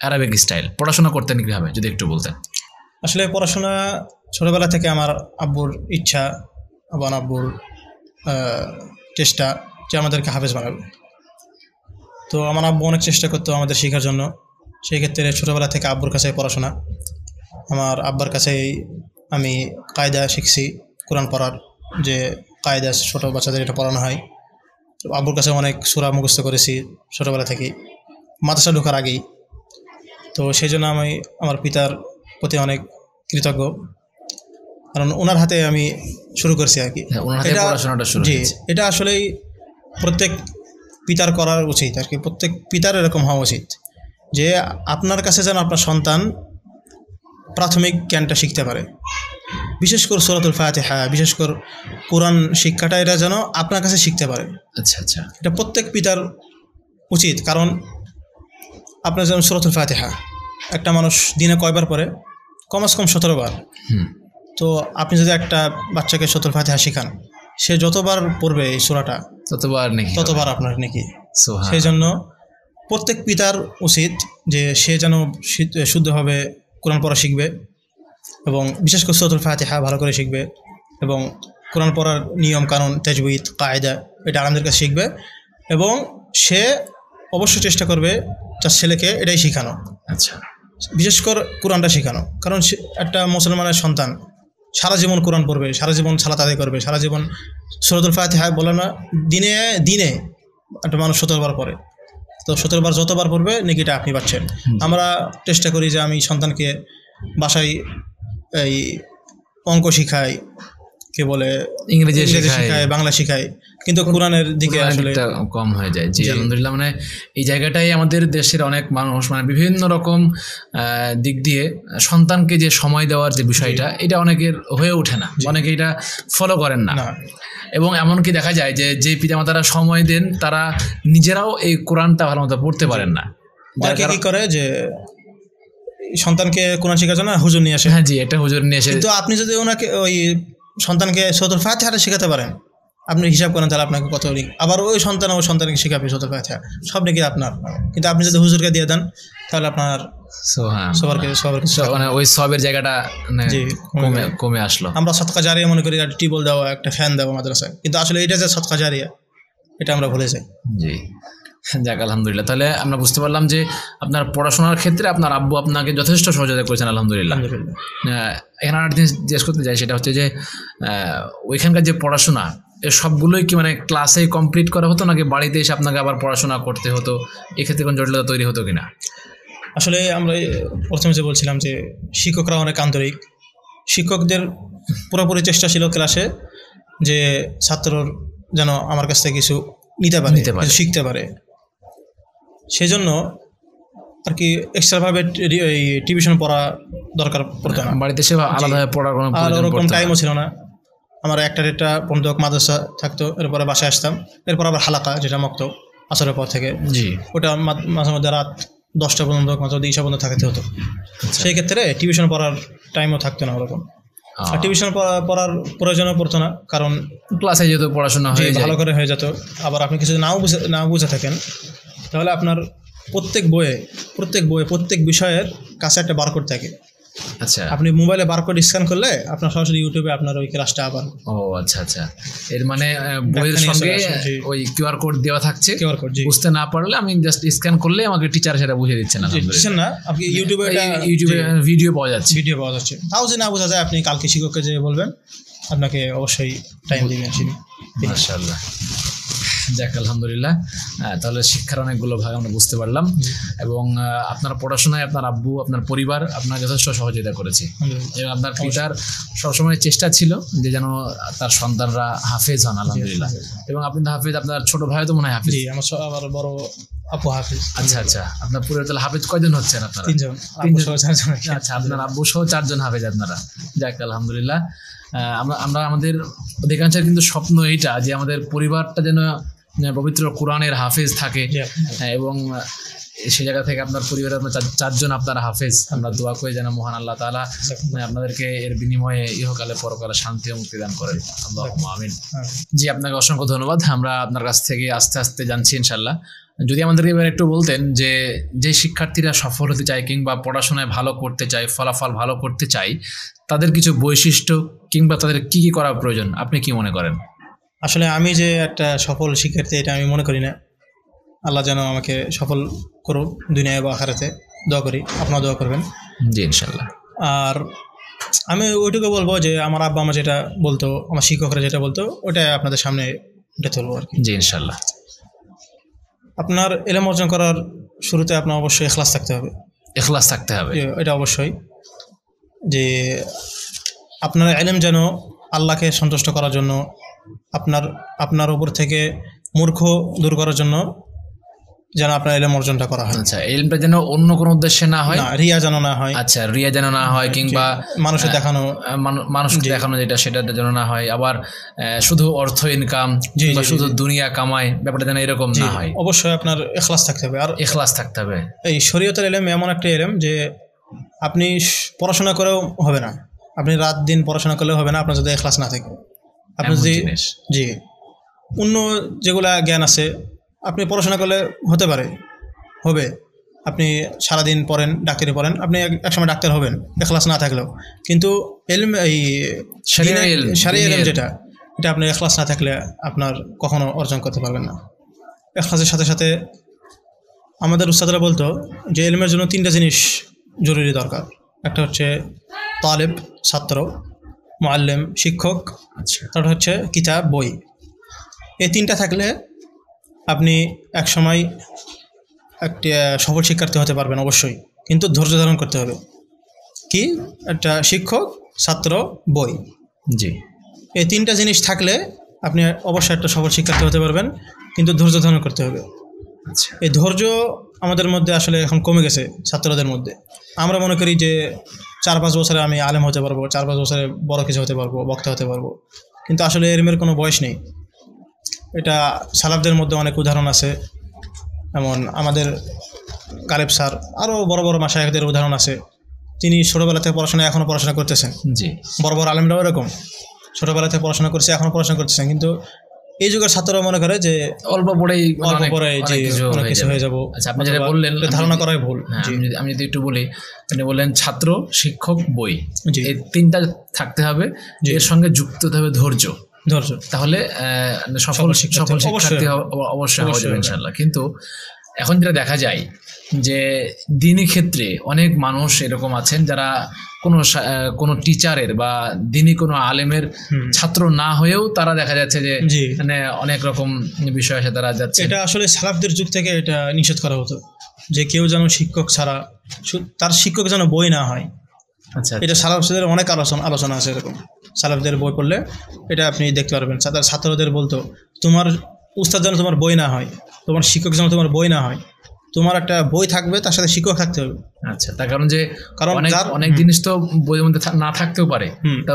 [SPEAKER 1] আরবিক স্টাইল পড়াশোনা করতেন কীভাবে, যদি একটু বলতেন।
[SPEAKER 2] আসলে পড়াশোনা ছোটোবেলা থেকে আমার আব্বুর ইচ্ছা এবং আব্বুর চেষ্টা যে আমাদেরকে হাফেজ বানাবে। তো আমার আব্বু অনেক চেষ্টা করতো আমাদের শেখার জন্য। সেই ক্ষেত্রে ছোটোবেলা থেকে আব্বুর কাছে পড়াশোনা। আমার আব্বার কাছেই আমি কায়দা শিখছি, কোরআন পড়ার যে কায়দা ছোটো বাচ্চাদের এটা পড়ানো হয়। তো আব্বুর কাছে অনেক সূরা মুখস্থ করেছি ছোটোবেলা থেকেই, মাদ্রাসা ঢোকার আগেই। তো সেই জন্য আমি আমার পিতার প্রতি অনেক কৃতজ্ঞ, কারণ ওনার হাতে আমি শুরু করছি আর কি। জি, এটা আসলেই প্রত্যেক পিতার করার উচিত আর কি। প্রত্যেক পিতার এরকম হওয়া উচিত যে আপনার কাছে যেন আপনার সন্তান প্রাথমিক জ্ঞানটা শিখতে পারে। বিশেষ করে সূরাতুল ফাতিহা, বিশেষ করে কোরআন শিক্ষাটা এটা যেন আপনার কাছে শিখতে পারে।
[SPEAKER 1] আচ্ছা আচ্ছা,
[SPEAKER 2] এটা প্রত্যেক পিতার উচিত। কারণ আপনার যেমন সূরাতুল ফাতিহা একটা মানুষ দিনে কয়বার পড়ে? কমাস কম 17 বার। তো আপনি যদি একটা বাচ্চাকে সূরাতুল ফাতিহা শেখান, সে যতবার পড়বে এই সূরাটা ততবার আপনার নেকি। সেই জন্য প্রত্যেক পিতার উচিত যে সে যেন শুদ্ধভাবে কোরআন পড়া শিখবে এবং বিশেষ করে সূরাতুল ফাতিহা ভালো করে শিখবে এবং কোরআন পড়ার নিয়ম কানুন তাজবিদ কায়দা এটা আমাদের কাছে শিখবে এবং সে অবশ্যই চেষ্টা করবে তার ছেলেকে এটাই শেখানো।
[SPEAKER 1] আচ্ছা,
[SPEAKER 2] বিশেষ করে কোরআনটা শেখানো, কারণ একটা মুসলমানের সন্তান সারা জীবন কোরআন পড়বে, সারা জীবন সালাত আদায় করবে, সারা জীবন সূরাতুল ফাতিহা বলে না দিনে দিনে একটা মানুষ 17 বার পড়ে, তো 17 বার যতবার পড়বে নেকিটা আপনি পাচ্ছেন। আমরা চেষ্টা করি যে আমি সন্তানকে বাসায় এই অঙ্ক শিখাই, কে বলে ইংরেজি শিখাই, বাংলা শিখাই, কিন্তু কোরআনের দিকে আসলে
[SPEAKER 1] কম হয়ে যায়। জি আলহামদুলিল্লাহ, মানে এই জায়গাটাই আমাদের দেশের অনেক মানুষ মানে বিভিন্ন রকম দিক দিয়ে সন্তানকে যে সময় দেওয়ার যে বিষয়টা এটা অনেকের হয়ে ওঠে না, অনেকে এটা ফলো করেন না। এবং এমনকি দেখা যায় যে যে পিতামাতারা সময় দেন তারা নিজেরাও এই কোরআনটা ভালো মতো পড়তে পারেন না।
[SPEAKER 2] কি করে যে সন্তানকে কোরআন শেখার জন্য হুজুর নিয়ে আসে।
[SPEAKER 1] হ্যাঁ জি, একটা হুজুর নিয়ে আসে।
[SPEAKER 2] কিন্তু আপনি যদি ওনাকে ওই সন্তানকে সূরাতুল ফাতিহাটা শেখাতে পারেন, আপনি হিসাব করেন তাহলে আপনাকে কত নেকি। আবার ওই সন্তানকে শেখাবে সূরাতুল ফাতিহা, সব নাকি আপনার। কিন্তু আপনি যদি হুজুরকে দিয়ে দেন তাহলে আপনার
[SPEAKER 1] মানে ওই সবের জায়গাটা কমে আসলো।
[SPEAKER 2] আমরা সদকা জারিয়া মনে করি, একটা টিউবওয়েল দেওয়া, একটা ফ্যান দেওয়া মাদ্রাসায়, কিন্তু আসলে এটা যে সদকা জারিয়া এটা আমরা ভুলে যাই।
[SPEAKER 1] জি যাক আলহামদুলিল্লাহ, তাহলে আমরা বুঝতে পারলাম যে আপনার পড়াশোনার ক্ষেত্রে আপনার আব্বু আপনাকে যথেষ্ট সহযোগিতা করেছেন আলহামদুলিল্লাহ। এখানে আর জিনিস জিজ্ঞেস করতে চাই, সেটা হচ্ছে যে ওইখানকার যে পড়াশোনা সবগুলোই কি মানে ক্লাসে কমপ্লিট করা হতো নাকি বাড়িতে এসে আপনাকে আবার পড়াশোনা করতে হতো? এক্ষেত্রে কোন জটিলতা তৈরি হতো কিনা?
[SPEAKER 2] আসলে আমরা প্রথমে যে বলছিলাম যে শিক্ষকরা অনেক আন্তরিক, শিক্ষকদের পুরোপুরি চেষ্টা ছিল ক্লাসে যে ছাত্রর যেন আমার কাছ থেকে কিছু নিতে পারে, শিখতে পারে। সেজন্য আর কি এক্সট্রাভাবে টিউশন পড়া দরকার পড়তো না,
[SPEAKER 1] বাড়িতে সে আলাদাভাবে পড়ার কোনো
[SPEAKER 2] ওরকম টাইমও ছিল না। আমার একটা পর্যন্ত মাদ্রাসা থাকতো, এরপরে বাসায় আসতাম, এরপর আবার হালাকা যেটা মক্তব আসরের পর থেকে, ওটা মাঝে মধ্যে রাত 10টা পর্যন্ত মাঝে মধ্যে ঈশা পর্যন্ত থাকতে হতো। সেই ক্ষেত্রে টিউশন পড়ার টাইমও থাকতো না ওরকম, আর টিউশন পড়ার প্রয়োজনও পড়তো না, কারণ
[SPEAKER 1] ক্লাসে যেহেতু পড়াশোনা
[SPEAKER 2] ভালো করে হয়ে যেত। আবার আপনি কিছু নাও বুঝে থাকেন তাহলে আপনার প্রত্যেক বইয়ে প্রত্যেক বিষয়ের কাছে একটা বারকোড থাকে।
[SPEAKER 1] আচ্ছা,
[SPEAKER 2] আপনি মোবাইলে বারকোড স্ক্যান করলে আপনার সরাসরি ইউটিউবে আপনার ওই ক্লাসটা আবার।
[SPEAKER 1] ও আচ্ছা আচ্ছা, এর মানে বইয়ের সঙ্গে ওই কিউআর কোড দেওয়া থাকছে, বুঝতে না পারলে আমি জাস্ট স্ক্যান করলে আমাকে টিচার সেটা বুঝিয়ে দিচ্ছেন।
[SPEAKER 2] না, আপনি ইউটিউবে
[SPEAKER 1] ভিডিও পাওয়া যাচ্ছে।
[SPEAKER 2] তাও যে না বোঝা যায় আপনি কালকে শিক্ষককে যে বলবেন, আপনাকে অবশ্যই টাইম দিবেন।
[SPEAKER 1] মাশাআল্লাহ, যাক আলহামদুলিল্লাহ, তাহলে শিক্ষার অনেকগুলো ভাগ আমরা বুঝতে পারলাম এবং আপনার পড়াশোনায় আপনার আব্বু আপনার পরিবার আপনার যথেষ্ট সহযোগিতা করেছে এবং আপনার পিতার সবসময় চেষ্টা ছিল যে যেন তার সন্তানরা হাফেজ হন আলহামদুলিল্লাহ। এবং আপনি তো হাফেজ, আপনার ছোট ভাই তো মনে হয় হাফেজ?
[SPEAKER 2] আমার বড় আপু হাফেজ।
[SPEAKER 1] আচ্ছা আচ্ছা, আপনার পুরো তাহলে হাফেজ কয়জন হচ্ছেন আপনারা?
[SPEAKER 2] 3জন।
[SPEAKER 1] আচ্ছা, আপনার আব্বু সহ 4জন হাফেজ আপনারা। যাক আলহামদুলিল্লাহ, আমরা আমাদের অধিকাংশের কিন্তু স্বপ্ন এইটা যে আমাদের পরিবারটা যেন পবিত্র কোরআনের হাফেজ থাকে এবং সে জায়গা থেকে আপনার পরিবারে আপনার 4জন আপনারা হাফেজ। আমরা দোয়া করি যেন মহান আল্লাহ তাআলা আপনাদেরকে এর বিনিময়ে ইহকালে পরকালে শান্তি ও মুক্তি দান করেন। আল্লাহুম্মা আমিন। জি, আপনাকে অসংখ্য ধন্যবাদ। আমরা আপনার কাছ থেকে আস্তে আস্তে জানছি ইনশাআল্লাহ। যদি আমাদেরকে এবার একটু বলতেন যে শিক্ষার্থীরা সফল হতে চায় কিংবা পড়াশোনায় ভালো করতে চায়, ফলাফল ভালো করতে চায়, তাদের কিছু বৈশিষ্ট্য কিংবা তাদের কি কি করা প্রয়োজন আপনি কি মনে করেন?
[SPEAKER 2] আসলে আমি যে একটা সফল শিক্ষার্থী এটা আমি মনে করি না। আল্লাহ যেন আমাকে সফল করুক দুনিয়ায় বা আখিরাতে, দোয়া করি, আপনারা দোয়া করবেন।
[SPEAKER 1] জি ইনশাআল্লাহ।
[SPEAKER 2] আর আমি ওইটুকু বলবো যে আমার আব্বা আমার যেটা বলতো, আমার শিক্ষকরা যেটা বলতো, ওটা আপনাদের সামনে উঠে তুলবো আর কি।
[SPEAKER 1] জি ইনশাআল্লাহ।
[SPEAKER 2] আপনার ইলম অর্জন করার শুরুতে আপনার অবশ্যই ইখলাস থাকতে হবে।
[SPEAKER 1] ইখলাস থাকতে হবে,
[SPEAKER 2] এটা অবশ্যই। যে আপনার ইলম যেন আল্লাহকে সন্তুষ্ট করার জন্য, আপনার উপর থেকে মূর্খ দূর করার জন্য যেন আপনার ইলম অর্জনটা করা হয়।
[SPEAKER 1] আচ্ছা, ইলমটা যেন অন্য কোনো উদ্দেশ্যে না হয়,
[SPEAKER 2] রিয়া যেন না হয়।
[SPEAKER 1] আচ্ছা, রিয়া যেন না হয় কিংবা
[SPEAKER 2] মানুষকে দেখানো
[SPEAKER 1] যেটা সেটা যেন না হয়। আবার শুধু অর্থ ইনকাম বা শুধু দুনিয়া কামাই ব্যাপারটা যেন এরকম না হয়।
[SPEAKER 2] অবশ্যই আপনার ইখলাস থাকতে হবে। আর
[SPEAKER 1] ইখলাস থাকতে হবে।
[SPEAKER 2] এই শরীয়তের ইলম এমন একটা ইলম যে আপনি পড়াশোনা করেও হবে না, আপনি রাত দিন পড়াশোনা করলেও হবে না আপনার যদি ইখলাস না থাকে। আপনি যদি জি অন্য যেগুলা জ্ঞান আছে আপনি পড়াশোনা করলে হতে পারে, হবে, আপনি সারাদিন পড়েন, ডাক্তারি পড়েন, আপনি একসময় ডাক্তার হবেন ইখলাস না থাকলেও। কিন্তু ইলম, এই শরিয়া ইলম যেটা, এটা আপনি ইখলাস না থাকলে আপনার কখনো অর্জন করতে পারবেন না। ইখলাসের সাথে সাথে আমাদের উস্তাদরা বলতো যে ইলমের জন্য 3টা জিনিস জরুরি দরকার। একটা হচ্ছে তালেব ছাত্র, মুআল্লিম শিক্ষক, তারপর হচ্ছে কিতাব বই। এই 3টা থাকলে আপনি এক সময় একটি সফল শিক্ষার্থী হতে পারবেন অবশ্যই, কিন্তু ধৈর্য ধারণ করতে হবে। কি? একটা শিক্ষক, ছাত্র, বই।
[SPEAKER 1] জি,
[SPEAKER 2] এই 3টা জিনিস থাকলে আপনি অবশ্যই একটা সফল শিক্ষার্থী হতে পারবেন, কিন্তু ধৈর্য ধারণ করতে হবে।
[SPEAKER 1] আচ্ছা,
[SPEAKER 2] এই ধৈর্য আমাদের মধ্যে আসলে এখন কমে গেছে ছাত্রদের মধ্যে। আমরা মনে করি যে 4-5 বছরে আমি আলেম হতে পারবো, 4-5 বছরে বড় কিছু হতে পারবো, বক্তা হতে পারবো, কিন্তু আসলে এর কোনো বয়স নেই। এটা সালাফদের মধ্যে অনেক উদাহরণ আছে, এমন আমাদের গালেব স্যার, আরও বড় বড় মাশায়েখদের উদাহরণ আছে। তিনি ছোটোবেলা থেকে পড়াশোনা, এখনও পড়াশোনা করতেছেন।
[SPEAKER 1] জি,
[SPEAKER 2] বড় বড় আলেমরাও এরকম ছোটোবেলা থেকে পড়াশোনা করছে, এখনও পড়াশোনা করতেছেন, কিন্তু এই যুগের ছাত্ররা মনে করে যে
[SPEAKER 1] অল্প পড়েই
[SPEAKER 2] অনেক কিছু হয়ে যাবো।
[SPEAKER 1] আচ্ছা, আপনি যেটা বললেন
[SPEAKER 2] ধারণা করাই ভুল।
[SPEAKER 1] আমি যদি একটু বলি, আপনি বললেন ছাত্র, শিক্ষক, বই, এই 3টা থাকতে হবে, এর সঙ্গে যুক্ত হতে হবে ধৈর্য। তাহলে সফল শিক্ষার্থী অবশ্যই হওয়া যাবে ইনশাআল্লাহ। কিন্তু এখন যেটা দেখা যায় যে দিনী ক্ষেত্রে অনেক মানুষ এরকম আছেন যারা কোনো টিচারের বা দিনী কোনো আলেমের ছাত্র না হয়েও তারা দেখা যাচ্ছে যে মানে অনেক রকম বিষয় আছে তারা যাচ্ছে।
[SPEAKER 2] এটা আসলে সালাফদের যুগ থেকে এটা নিষেধ করা হতো যে কেউ যেন শিক্ষক ছাড়া, তার শিক্ষক যেন বই না হয়।
[SPEAKER 1] আচ্ছা,
[SPEAKER 2] এটা সালাফদের অনেক আলোচনা আছে এরকম। সালাফদের বই পড়লে এটা আপনি দেখতে পারবেন। ছাত্রদের বলতো তোমার উস্তাদ যেন তোমার বই না হয়, তোমার শিক্ষক যেন তোমার বই না হয়, তোমার একটা বই থাকবে, তার সাথে শিক্ষক থাকতে হবে।
[SPEAKER 1] আচ্ছা, তার কারণ অনেক জিনিস তো বইয়ের মধ্যে না থাকতেও পারে,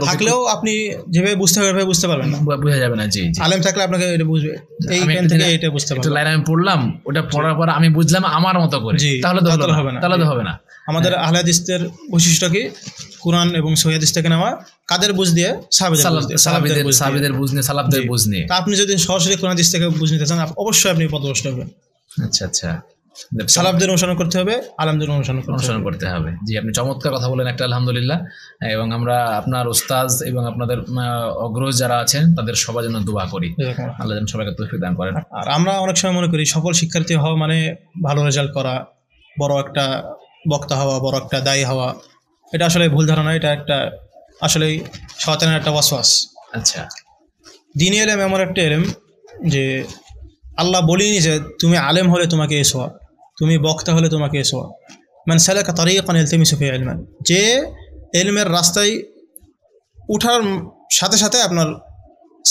[SPEAKER 2] থাকলেও আপনি যেভাবে বুঝতে হবে বুঝতে পারবেন না,
[SPEAKER 1] বোঝা যাবে না। জি,
[SPEAKER 2] আলেম থাকলে আপনাকে এটা বুঝবে, এইখান থেকে এটা বুঝতে পারবেন।
[SPEAKER 1] লাইন আমি পড়লাম, ওটা পড়ার পর আমি বুঝলাম আমার মতো করে, তাহলে তো হবে না, তাহলে তো হবে না।
[SPEAKER 2] আমাদের আহলে হাদিসদের বৈশিষ্ট্য কি? কুরআন এবং সহিহ হাদিস থেকে নেওয়া, কাদের বুঝ দিয়ে?
[SPEAKER 1] সাহাবীদের বুঝ নিয়ে, সালাফদের বুঝ নিয়ে।
[SPEAKER 2] আপনি যদি সরাসরি কুরআন হাদিস থেকে বুঝ নিতে চান, অবশ্যই আপনি পথভ্রষ্ট হবেন।
[SPEAKER 1] আচ্ছা আচ্ছা,
[SPEAKER 2] সালাফদের অনুসরণ করতে হবে, আলেমদের অনুসরণ করতে হবে।
[SPEAKER 1] জি, আপনি চমৎকার কথা বলেন একটা, আলহামদুলিল্লাহ। এবং আমরা আপনার উস্তাদ এবং আপনাদের অগ্রজ যারা আছেন তাদের সবার জন্য দোয়া করি, আল্লাহ যেন সবাইকে তৌফিক দান করেন।
[SPEAKER 2] আর আমরা অনেক সময় মনে করি সফল শিক্ষার্থী হওয়া মানে ভালো রেজাল্ট করা, বড় একটা বক্তা হওয়া, বড় একটা দায়ী হওয়া। এটা আসলে ভুল ধারণা। এটা একটা আসলেই শয়তানের একটা ওয়াসওয়াস।
[SPEAKER 1] আচ্ছা,
[SPEAKER 2] দ্বীনি ইলম এমন একটা ইলম যে আল্লাহ বলিনি যে তুমি আলেম হলে তোমাকে এসো, তুমি বক্তা হলে তোমাকে এসো। মান সালাকা তারিকান ইয়ালতামিসু ফিহি ইলমান, যে ইলমের রাস্তায় উঠার সাথে সাথে আপনার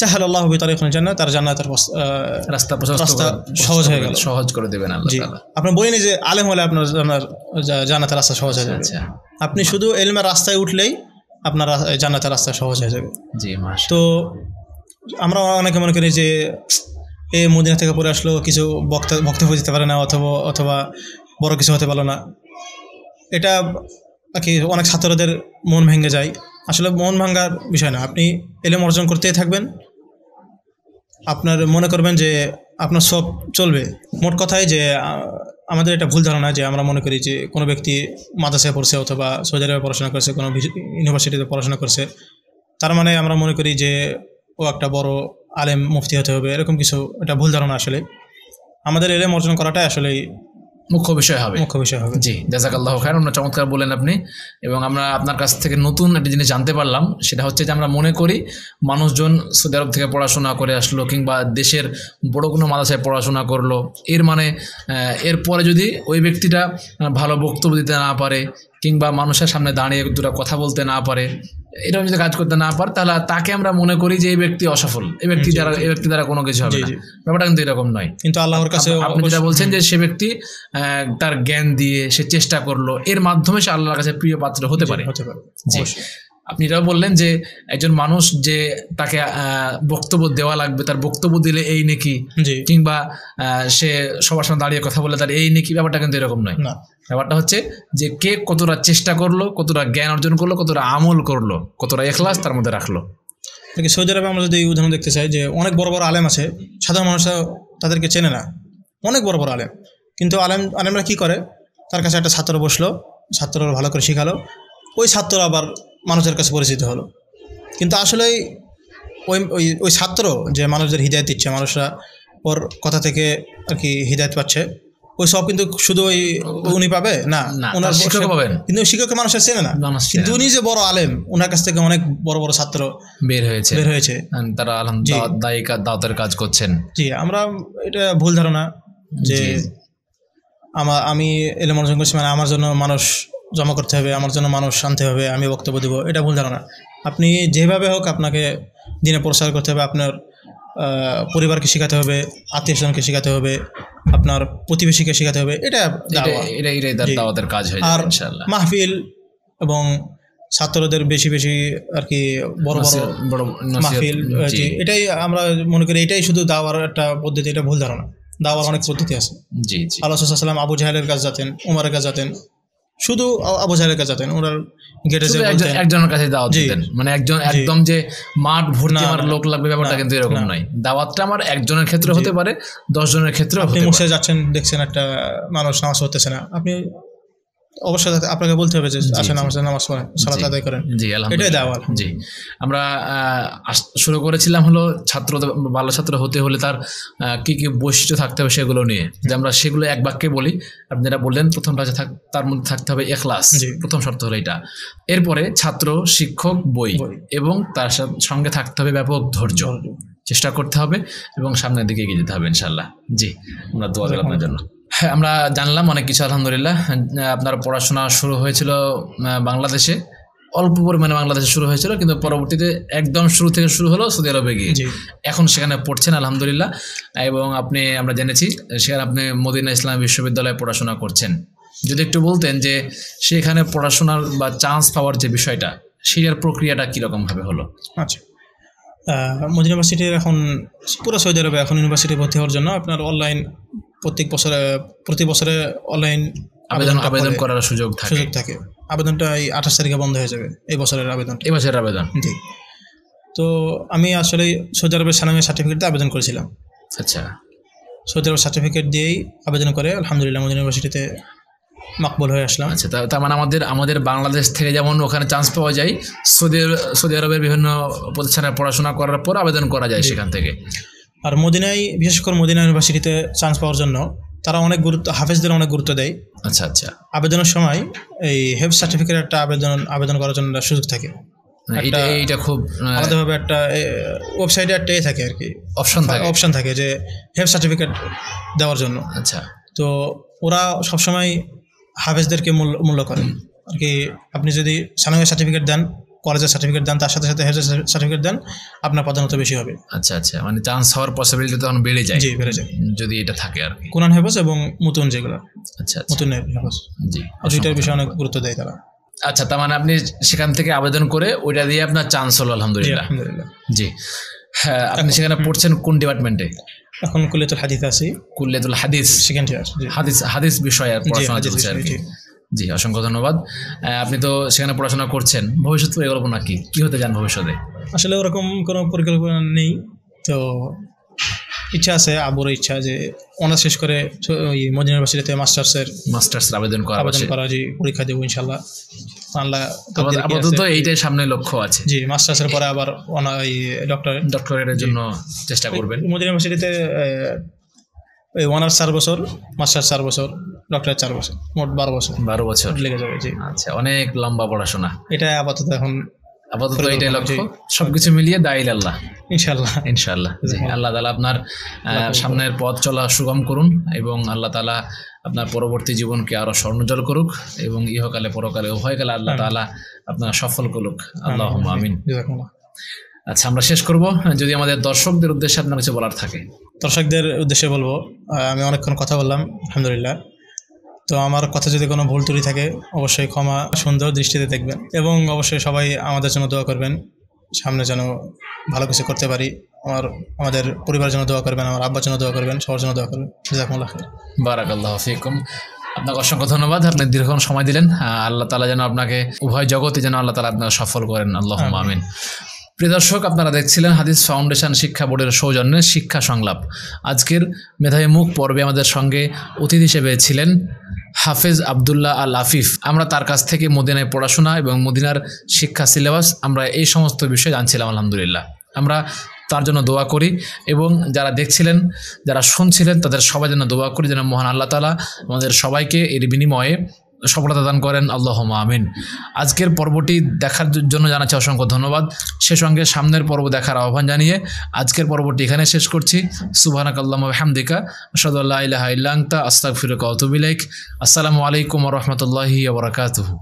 [SPEAKER 2] সাহালাল্লাহু বিতারিকিল জান্নাত, তার জান্নাতের রাস্তা সহজ হয়ে গেল,
[SPEAKER 1] সহজ করে দেবেন আল্লাহ তাআলা।
[SPEAKER 2] আপনি বলিনি যে আলেম হলে আপনার জান্নাতের রাস্তা সহজ হয়ে যাবে। আপনি শুধু ইলমের রাস্তায় উঠলেই আপনার জান্নাতের রাস্তা সহজ হয়ে যাবে।
[SPEAKER 1] জি, মাশাআল্লাহ।
[SPEAKER 2] তো আমরা অনেকে মনে করি যে মদিনা থেকে পড়ে আসলো, কিছু বক্তব্য দিতে পারে না, অথবা বড় কিছু হতে পারলো না। এটা কি অনেক ছাত্রদের মন ভেঙে যায়। আসলে মন ভাঙার বিষয় না, আপনি ইলম অর্জন করতেই থাকবেন, আপনার মনে করবেন যে আপনার সব চলবে। মোট কথাই যে আমাদের এটা ভুল ধারণা যে আমরা মনে করি যে কোনো ব্যক্তি মাদ্রাসায় পড়ছে অথবা সৌদি আরবে পড়াশোনা করছে, কোনো ইউনিভার্সিটিতে পড়াশোনা করছে, তার মানে আমরা মনে করি যে ও একটা বড় আলেম, মুফতি হতে হবে, এরকম কিছু। এটা ভুল ধারণা। আসলে আমাদের ইলম অর্জন করাটাই আসলে
[SPEAKER 1] মুখ্য বিষয় হবে। জি, জাযাকাল্লাহু খাইরান, আমরা চমৎকার বলেন আপনি। এবং আমরা আপনার কাছ থেকে নতুন একটা জিনিস জানতে পারলাম, সেটা হচ্ছে যে আমরা মনে করি মানুষজন সৌদি আরব থেকে পড়াশোনা করে আসলো কিংবা দেশের বড় কোনো মাদ্রাসায় পড়াশোনা করলো, এর মানে এরপরে যদি ওই ব্যক্তিটা ভালো বক্তব্য দিতে না পারে কিংবা মানুষের সামনে দাঁড়িয়ে দুটো কথা বলতে না পারে, এরকম যদি কাজ করতে না পারে, তাহলে তাকে আমরা মনে করি যে এই ব্যক্তি অসফল, এই ব্যক্তি দ্বারা কোনো কিছু হবে না। ব্যাপারটা কিন্তু এরকম নয়।
[SPEAKER 2] কিন্তু আল্লাহর কাছে
[SPEAKER 1] আপনি যেটা বলছেন যে সে ব্যক্তি তার জ্ঞান দিয়ে সে চেষ্টা করলো, এর মাধ্যমে সে আল্লাহর কাছে প্রিয় পাত্র হতে পারে।
[SPEAKER 2] জি,
[SPEAKER 1] আপনি এটাও বললেন যে একজন মানুষ যে তাকে বক্তব্য দেওয়া লাগবে, তার বক্তব্য দিলে এই নেকি,
[SPEAKER 2] জি
[SPEAKER 1] কিংবা সে সবার সামনে দাঁড়িয়ে কথা বলে তার এই নেকি, ব্যাপারটা কিন্তু এরকম নয়।
[SPEAKER 2] না,
[SPEAKER 1] ব্যাপারটা হচ্ছে যে কে কতটা চেষ্টা করলো, কতটা জ্ঞান অর্জন করলো, কতটা আমল করলো, কতটা ইখলাস তার মধ্যে রাখলো।
[SPEAKER 2] সৌদি আরবে আমরা যদি উদাহরণ দেখতে চাই যে অনেক বড় বড় আলেম আছে, সাধারণ মানুষরা তাদেরকে চেনে না, অনেক বড় বড় আলেম, কিন্তু আলেমরা কি করে, তার কাছে একটা ছাত্র বসলো, ছাত্ররা ভালো করে শেখালো, ওই ছাত্র আবার মানুষের কাছে পরিচিত হলো। কিন্তু আসলে ওই ওই ওই ছাত্র যে মানুষদের হিদায়ত দিচ্ছে, মানুষরা ওর কথা থেকে আর কি হিদায়ত পাচ্ছে, ওই সব কিন্তু শুধু ওই উনি পাবে না, ওনার
[SPEAKER 1] শিক্ষক পাবেন,
[SPEAKER 2] কিন্তু শিক্ষককে মানুষের চেনে না, কিন্তু উনি যে বড় আলেম, ওনার কাছ থেকে অনেক বড় বড় ছাত্র বের হয়েছে,
[SPEAKER 1] তারা আলহামদুলিল্লাহ দাওয়াতের কাজ করছেন।
[SPEAKER 2] জি, আমরা এটা ভুল ধারণা যে আমি এলে মনোযোগ করছি মানে আমার জন্য মানুষ জমা করতে হবে, আমার জন্য মানুষ আনতে হবে, আমি বক্তব্য দেবো, এটা ভুল ধারণা। আপনি যেভাবে হোক আপনাকে দিনে প্রচার করতে হবে, আপনার পরিবারকে শেখাতে হবে, আত্মীয় স্বজনকে শেখাতে হবে, আপনার প্রতিবেশীকে শেখাতে হবে, এটা
[SPEAKER 1] দাওয়াতের কাজ হয়। আর
[SPEAKER 2] মাহফিল এবং ছাত্রদের বেশি বেশি আর কি বড় বড় মাহফিল, এটাই আমরা মনে করি এটাই শুধু দাওয়ার একটা পদ্ধতি, এটা ভুল ধারণা। দাওয়ার অনেক পদ্ধতি আছে।
[SPEAKER 1] জি জি,
[SPEAKER 2] আল্লাহ রাসূল সাল্লাল্লাহু আলাইহি ওয়াসাল্লাম আবু জাহেলের কাছে যেতেন, উমরের কাছে যেতেন, শুধু আবু জাহেলের কাছে যেতেন, ওনার গেটে যে
[SPEAKER 1] একজনের কাছে দাওয়াত দিতেন, মানে একজন একদম যে মাঠ ভর্তি আমার লোক লাগবে ব্যাপারটা কিন্তু এরকম নয়। দাওয়াতটা আমার একজনের ক্ষেত্রে হতে পারে, 10 জনের ক্ষেত্রে হতে পারে।
[SPEAKER 2] আপনি মসজিদে যাচ্ছেন, দেখছেন একটা মানুষ নামাজ পড়তেছে না, আপনি অবশ্যই আপনাকে বলতে হবে যে আসেন নামাজ পড়েন, সালাত আদায় করেন।
[SPEAKER 1] জি, আলহামদুলিল্লাহ। এটাই দাওয়াত। জি, আমরা শুরু করেছিলাম হলো ছাত্র, ভালো ছাত্র হতে হলে তার কি কি বৈশিষ্ট্য থাকতে হবে সেগুলো নিয়ে, যে আমরা সেগুলো এক বাক্যে বলি। আপনি যেটা বললেন প্রথমটা তার মধ্যে থাকতে হবে ইখলাস, প্রথম শর্ত হলো এটা। এরপরে ছাত্র, শিক্ষক, বই, এবং তার সঙ্গে থাকতে হবে ব্যাপক ধৈর্য, চেষ্টা করতে হবে এবং সামনের দিকে এগিয়ে যেতে হবে ইনশাআল্লাহ। জি, আমরা দোয়া করি আপনার জন্য। হ্যাঁ, আমরা জানলাম অনেক কিছু আলহামদুলিল্লাহ। আপনার পড়াশোনা শুরু হয়েছিল বাংলাদেশে, অল্প পরিমাণে বাংলাদেশে শুরু হয়েছিল, কিন্তু পরবর্তীতে একদম শুরু থেকে শুরু হলো সৌদি আরবে গিয়ে, এখন সেখানে পড়ছেন আলহামদুলিল্লাহ। এবং আমরা জেনেছি সেখানে আপনি মদিনা ইসলামী বিশ্ববিদ্যালয়ে পড়াশোনা করছেন। যদি একটু বলতেন যে সেখানে পড়াশোনার বা চান্স পাওয়ার যে বিষয়টা, সেটার প্রক্রিয়াটা কীরকমভাবে হলো?
[SPEAKER 2] আচ্ছা, মদিনা ইউনিভার্সিটির এখন পুরো সৌদি আরবে এখন ইউনিভার্সিটি ভর্তি হওয়ার জন্য আপনার অনলাইন প্রতি বছরে অনলাইন
[SPEAKER 1] আবেদন করার সুযোগ
[SPEAKER 2] থাকে। আবেদনটা এই 28 তারিখে বন্ধ হয়ে যাবে, এই বছরের আবেদন। জি, তো আমি আসলে সৌদি আরবের সানামি সার্টিফিকেটে আবেদন করেছিলাম।
[SPEAKER 1] আচ্ছা,
[SPEAKER 2] সৌদি আরবের সার্টিফিকেট দিয়েই আবেদন করে আলহামদুলিল্লাহ মদিনা ইউনিভার্সিটিতে মাকবুল হয়ে আসলাম।
[SPEAKER 1] আচ্ছা, তার মানে আমাদের বাংলাদেশ থেকে যেমন ওখানে চান্স পাওয়া যায়, সৌদি আরবের বিভিন্ন প্রতিষ্ঠানে পড়াশোনা করার পর আবেদন করা যায় সেখান থেকে।
[SPEAKER 2] আর মদিনায়, বিশেষ করে মদিনা ইউনিভার্সিটিতে চান্স পাওয়ার জন্য তারা অনেক গুরুত্ব, হাফেজদের অনেক গুরুত্ব দেয়।
[SPEAKER 1] আচ্ছা আচ্ছা,
[SPEAKER 2] আবেদনের সময় এই হেফজ সার্টিফিকেট একটা আবেদন করার জন্য সুযোগ থাকে।
[SPEAKER 1] এটা খুব
[SPEAKER 2] আলাদাভাবে একটা ওয়েবসাইটে একটা থাকে আর কি, অপশন থাকে যে হেফজ সার্টিফিকেট দেওয়ার জন্য।
[SPEAKER 1] আচ্ছা,
[SPEAKER 2] তো ওরা সবসময় হাফেজদেরকে মূল্য করে আর কি। আপনি যদি সানামি সার্টিফিকেট দেন, কলেজের সার্টিফিকেট দেন, তার সাথে সাথে হেফজ সার্টিফিকেট দেন, আপনার প্রাধান্য বেশি হবে।
[SPEAKER 1] আচ্ছা আচ্ছা, মানে চান্স হওয়ার পসিবিলিটি তখন বেড়ে যায়।
[SPEAKER 2] জি, বেড়ে যায়
[SPEAKER 1] যদি এটা থাকে আর কি।
[SPEAKER 2] কোরআন হেফজ এবং মুতুন, যেগুলো
[SPEAKER 1] আচ্ছা
[SPEAKER 2] মুতুন হেফজ,
[SPEAKER 1] জি,
[SPEAKER 2] দুইটার বিষয়ে অনেক গুরুত্ব দেয় তারা।
[SPEAKER 1] আচ্ছা, তার মানে আপনি সেখান থেকে আবেদন করে ওইটা দিয়ে আপনার চান্স হলো আলহামদুলিল্লাহ। জি, হ্যাঁ। আপনি সেখানে পড়ছেন কোন ডিপার্টমেন্টে?
[SPEAKER 2] এখন কুল্লিয়াতুল হাদিস আছি।
[SPEAKER 1] কুল্লিয়াতুল হাদিস, সেকেন্ড ইয়ার। হাদিস বিষয়ে পড়াশোনা চলছে আর কি। জি, অসংখ্য ধন্যবাদ। আপনি তো সেখানে পড়াশোনা করছেন, ভবিষ্যৎ পরিকল্পনা কি হতে চান ভবিষ্যতে?
[SPEAKER 2] আসলে ওরকম কোনো পরিকল্পনা নেই, তো ইচ্ছা আছে, আবুর ইচ্ছা যে অনার্স শেষ করে ওই মদিনা ইউনিভার্সিটিতে মাস্টার্সের
[SPEAKER 1] আবেদন করা,
[SPEAKER 2] জি, পরীক্ষা দেবো ইনশাল্লাহ।
[SPEAKER 1] আপাতত এইটাই সামনে লক্ষ্য আছে।
[SPEAKER 2] জি, মাস্টার্সের পরে আবার
[SPEAKER 1] ডক্টরেটের জন্য চেষ্টা করবেন।
[SPEAKER 2] মদিনা ইউনিভার্সিটিতে অনার্স 4 বছর, মাস্টার্স 4 বছর, ডক্টরেট 4 বছর, মোট 12 বছর লেগে যাবে। জি,
[SPEAKER 1] আচ্ছা, অনেক লম্বা পড়াশোনা।
[SPEAKER 2] এটা আপাতত
[SPEAKER 1] এটাই লক্ষ্য। সবকিছু মিলিয়ে দাইল আল্লাহ, ইনশাআল্লাহ। জি, আল্লাহ তাআলা আপনার সামনের পথ চলা সুগম করুন এবং আল্লাহ তাআলা আপনার পরবর্তী জীবনকে আরো স্বর্ণোজ্জ্বল করুক এবং ইহকালে পরকালে উভয়কালে আল্লাহ তাআলা আপনার সফল করুক। আল্লাহুম্মা আমিন। আচ্ছা, আমরা শেষ করব। যদি আমাদের দর্শকদের উদ্দেশ্যে আপনার কিছু বলার থাকে।
[SPEAKER 2] দর্শকদের উদ্দেশ্যে বলবো, আমি অনেকক্ষণ কথা বললাম আলহামদুলিল্লাহ। তো আমার কথা যদি কোনো ভুল ত্রুটি থাকে অবশ্যই ক্ষমা সুন্দর দৃষ্টিতে দেখবেন, এবং অবশ্যই সবাই আমাদের জন্য দোয়া করবেন, সামনে যেন ভালো কিছু করতে পারি। আমাদের পরিবারের জন্য দোয়া করবেন, আমার আব্বার জন্য দোয়া করবেন, সবার জন্য দোয়া করবেন। জাযাকুমুল্লাহ খাইর।
[SPEAKER 1] বারাকাল্লাহু ফিকুম। আপনাকে অসংখ্য ধন্যবাদ, আপনি দীর্ঘক্ষণ সময় দিলেন। আল্লাহ তাআলা যেন আপনাকে উভয় জগতে যেন আল্লাহ তাআলা আপনাকে সফল করেন, আল্লাহুম্মা আমিন। প্রিয় দর্শক, আপনারা দেখছিলেন হাদিস ফাউন্ডেশন শিক্ষা বোর্ডের সৌজন্যে শিক্ষা সংলাপ। আজকের মেধাবী মুখ পর্বে আমাদের সঙ্গে অতিথি হিসেবে ছিলেন হাফেজ আবদুল্লাহ আল আফিফ। আমরা তার কাছ থেকে মদিনায় পড়াশোনা এবং মদিনার শিক্ষা সিলেবাস আমরা এই সমস্ত বিষয়ে জানছিলাম। আলহামদুলিল্লাহ, আমরা তার জন্য দোয়া করি, এবং যারা দেখছিলেন, যারা শুনছিলেন, তাদের সবাই যেন দোয়া করি যেন মহান আল্লাহ তাআলা আমাদের সবাইকে এর বিনিময়ে সফলতা দান করেন, আল্লাহুম্মা আমিন। আজকের পর্বটি দেখার জন্য জানাচ্ছি অসংখ্য ধন্যবাদ। সে সঙ্গে সামনের পর্ব দেখার আহ্বান জানিয়ে আজকের পর্বটি এখানে শেষ করছি। সুবহানাকাল্লাহুম্মা ওয়া বিহামদিকা আশহাদু আল্লা ইলাহা ইল্লা আনতা আস্তাগফিরুকা ওয়া আতুবু ইলাইক। আসসালামু আলাইকুম ওয়া রাহমাতুল্লাহি ওয়া বারাকাতুহু।